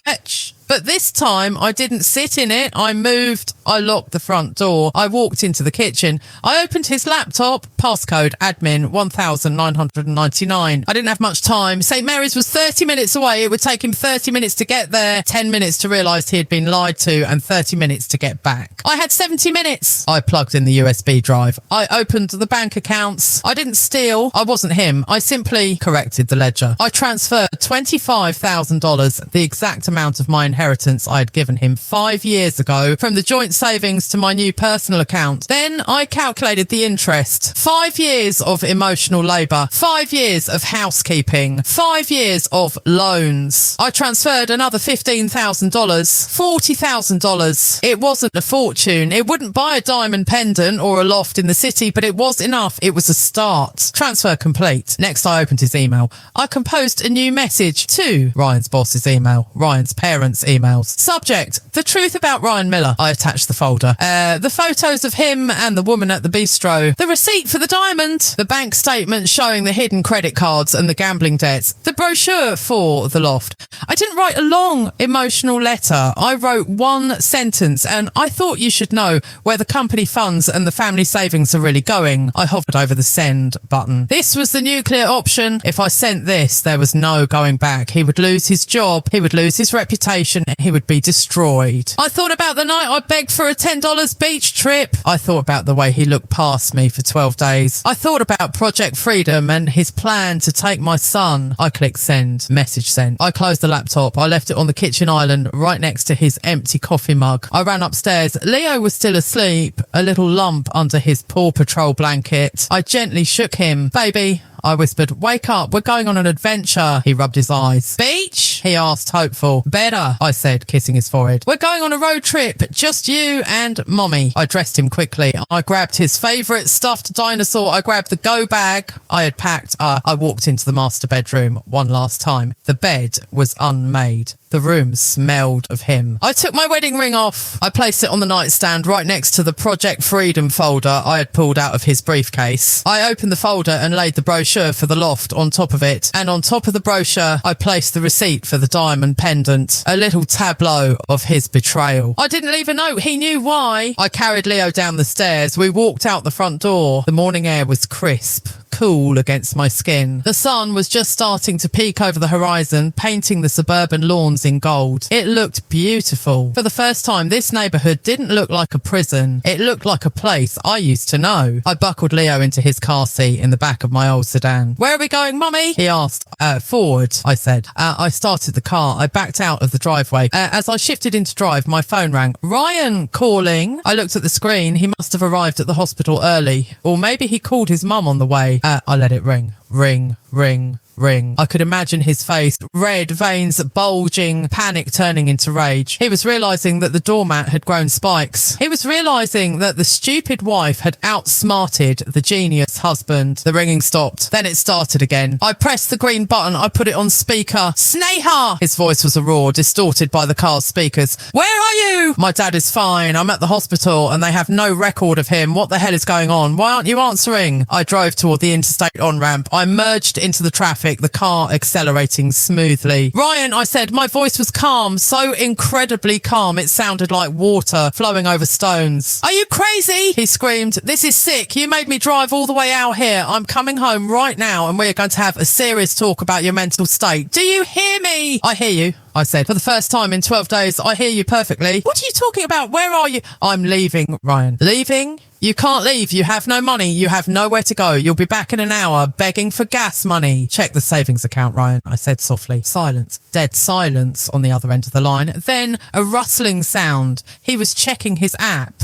But this time, I didn't sit in it. I moved. I locked the front door. I walked into the kitchen. I opened his laptop. Passcode admin 1999. I didn't have much time. St. Mary's was 30 minutes away. It would take him 30 minutes to get there, 10 minutes to realise he had been lied to, and 30 minutes to get back. I had 70 minutes. I plugged in the USB drive. I opened the bank accounts. I didn't steal. I wasn't him. I simply corrected the ledger. I transferred $25,000, the exact amount of my inheritance I had given him 5 years ago, from the joint savings to my new personal account. Then I calculated the interest. 5 years of emotional labour, 5 years of housekeeping, 5 years of loans. I transferred another $15,000, $40,000. It wasn't a fortune. It wouldn't buy a diamond pendant or a loft in the city, but it was enough. It was a start. Transfer complete. Next, I opened his email. I composed a new message to Ryan's boss's email, Ryan's parents' emails. Subject: the truth about Ryan Miller. I attached the folder. The photos of him and the woman at the bistro. The receipt for the diamond. The bank statement showing the hidden credit cards and the gambling debts. The brochure for the loft. I didn't write a long emotional letter. I wrote one sentence, and I thought you should know where the company funds and the family savings are really going. I hovered over the send button. This was the nuclear option. If I sent this, there was no going back. He would lose his job. He would lose his reputation. He would be destroyed. I thought about the night I begged for a $10 beach trip. I thought about the way he looked past me for 12 days. I thought about Project Freedom and his plan to take my son. I clicked send. Message sent. I closed the laptop. I left it on the kitchen island right next to his empty coffee mug. I ran upstairs. Leo was still asleep, a little lump under his Paw Patrol blanket. I gently shook him. Baby, I whispered, wake up, we're going on an adventure. He rubbed his eyes. Beach? he asked, hopeful. Better, I said, kissing his forehead. We're going on a road trip, just you and Mommy. I dressed him quickly. I grabbed his favourite stuffed dinosaur. I grabbed the go bag I had packed. I walked into the master bedroom one last time. The bed was unmade. The room smelled of him. I took my wedding ring off. I placed it on the nightstand right next to the Project Freedom folder I had pulled out of his briefcase. I opened the folder and laid the brochure for the loft on top of it. And on top of the brochure, I placed the receipt for the diamond pendant. A little tableau of his betrayal. I didn't leave a note. He knew why. I carried Leo down the stairs. We walked out the front door. The morning air was crisp, cool against my skin. The sun was just starting to peek over the horizon, painting the suburban lawns in gold. It looked beautiful. For the first time, this neighbourhood didn't look like a prison. It looked like a place I used to know. I buckled Leo into his car seat in the back of my old sedan. Where are we going, Mummy? He asked. Forward, I said. I started the car. I backed out of the driveway. As I shifted into drive, my phone rang. Ryan calling. I looked at the screen. He must have arrived at the hospital early. Or maybe he called his mum on the way. I let it ring. Ring, ring, ring. I could imagine his face, red veins bulging, panic turning into rage. He was realising that the doormat had grown spikes. He was realising that the stupid wife had outsmarted the genius husband. The ringing stopped. Then it started again. I pressed the green button. I put it on speaker. Sneha! His voice was a roar, distorted by the car's speakers. Where are you? My dad is fine. I'm at the hospital and they have no record of him. What the hell is going on? Why aren't you answering? I drove toward the interstate on-ramp. I merged into the traffic, the car accelerating smoothly. Ryan, I said, my voice was calm, so incredibly calm it sounded like water flowing over stones. Are you crazy? He screamed. This is sick. You made me drive all the way out here. I'm coming home right now and we're going to have a serious talk about your mental state. Do you hear me? I hear you, I said. For the first time in 12 days, I hear you perfectly. What are you talking about? Where are you? I'm leaving, Ryan. Leaving? You can't leave. You have no money. You have nowhere to go. You'll be back in an hour begging for gas money. Check the savings account, Ryan, I said softly. Silence. Dead silence on the other end of the line. Then a rustling sound. He was checking his app.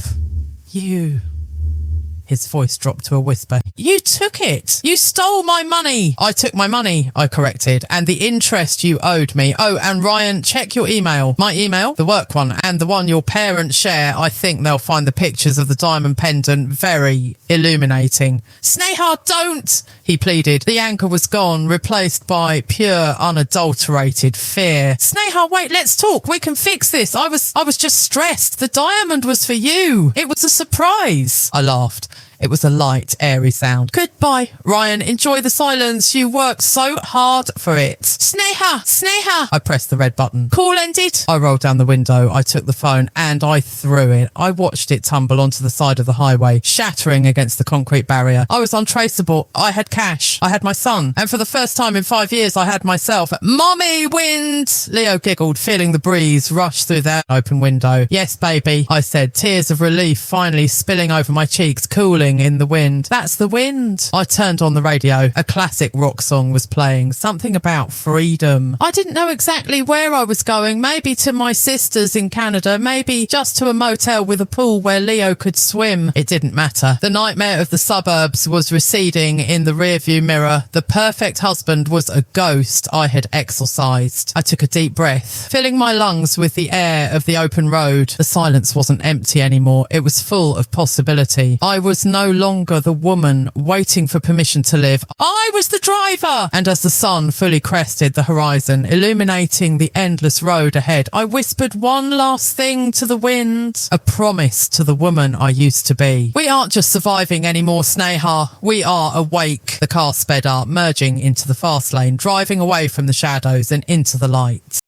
You... His voice dropped to a whisper. You took it. You stole my money. I took my money, I corrected, and the interest you owed me. Oh, and Ryan, check your email. My email? The work one, and the one your parents share. I think they'll find the pictures of the diamond pendant very illuminating. Sneha, don't! He pleaded. The anger was gone, replaced by pure, unadulterated fear. Sneha, wait, let's talk. We can fix this. I was just stressed. The diamond was for you. It was a surprise. I laughed. It was a light, airy sound. Goodbye, Ryan. Enjoy the silence. You worked so hard for it. Sneha! Sneha! I pressed the red button. Call ended. I rolled down the window. I took the phone and I threw it. I watched it tumble onto the side of the highway, shattering against the concrete barrier. I was untraceable. I had cash. I had my son. And for the first time in 5 years, I had myself. Mommy, wind! Leo giggled, feeling the breeze rush through that open window. Yes, baby, I said, tears of relief finally spilling over my cheeks, cooling in the wind. That's the wind. I turned on the radio. A classic rock song was playing, something about freedom. I didn't know exactly where I was going, maybe to my sister's in Canada, maybe just to a motel with a pool where Leo could swim. It didn't matter. The nightmare of the suburbs was receding in the rearview mirror. The perfect husband was a ghost I had exorcised. I took a deep breath, filling my lungs with the air of the open road. The silence wasn't empty anymore. It was full of possibility. I was no longer the woman waiting for permission to live. I was the driver! And as the sun fully crested the horizon, illuminating the endless road ahead, I whispered one last thing to the wind. A promise to the woman I used to be. We aren't just surviving anymore, Sneha. We are awake. The car sped up, merging into the fast lane, driving away from the shadows and into the light.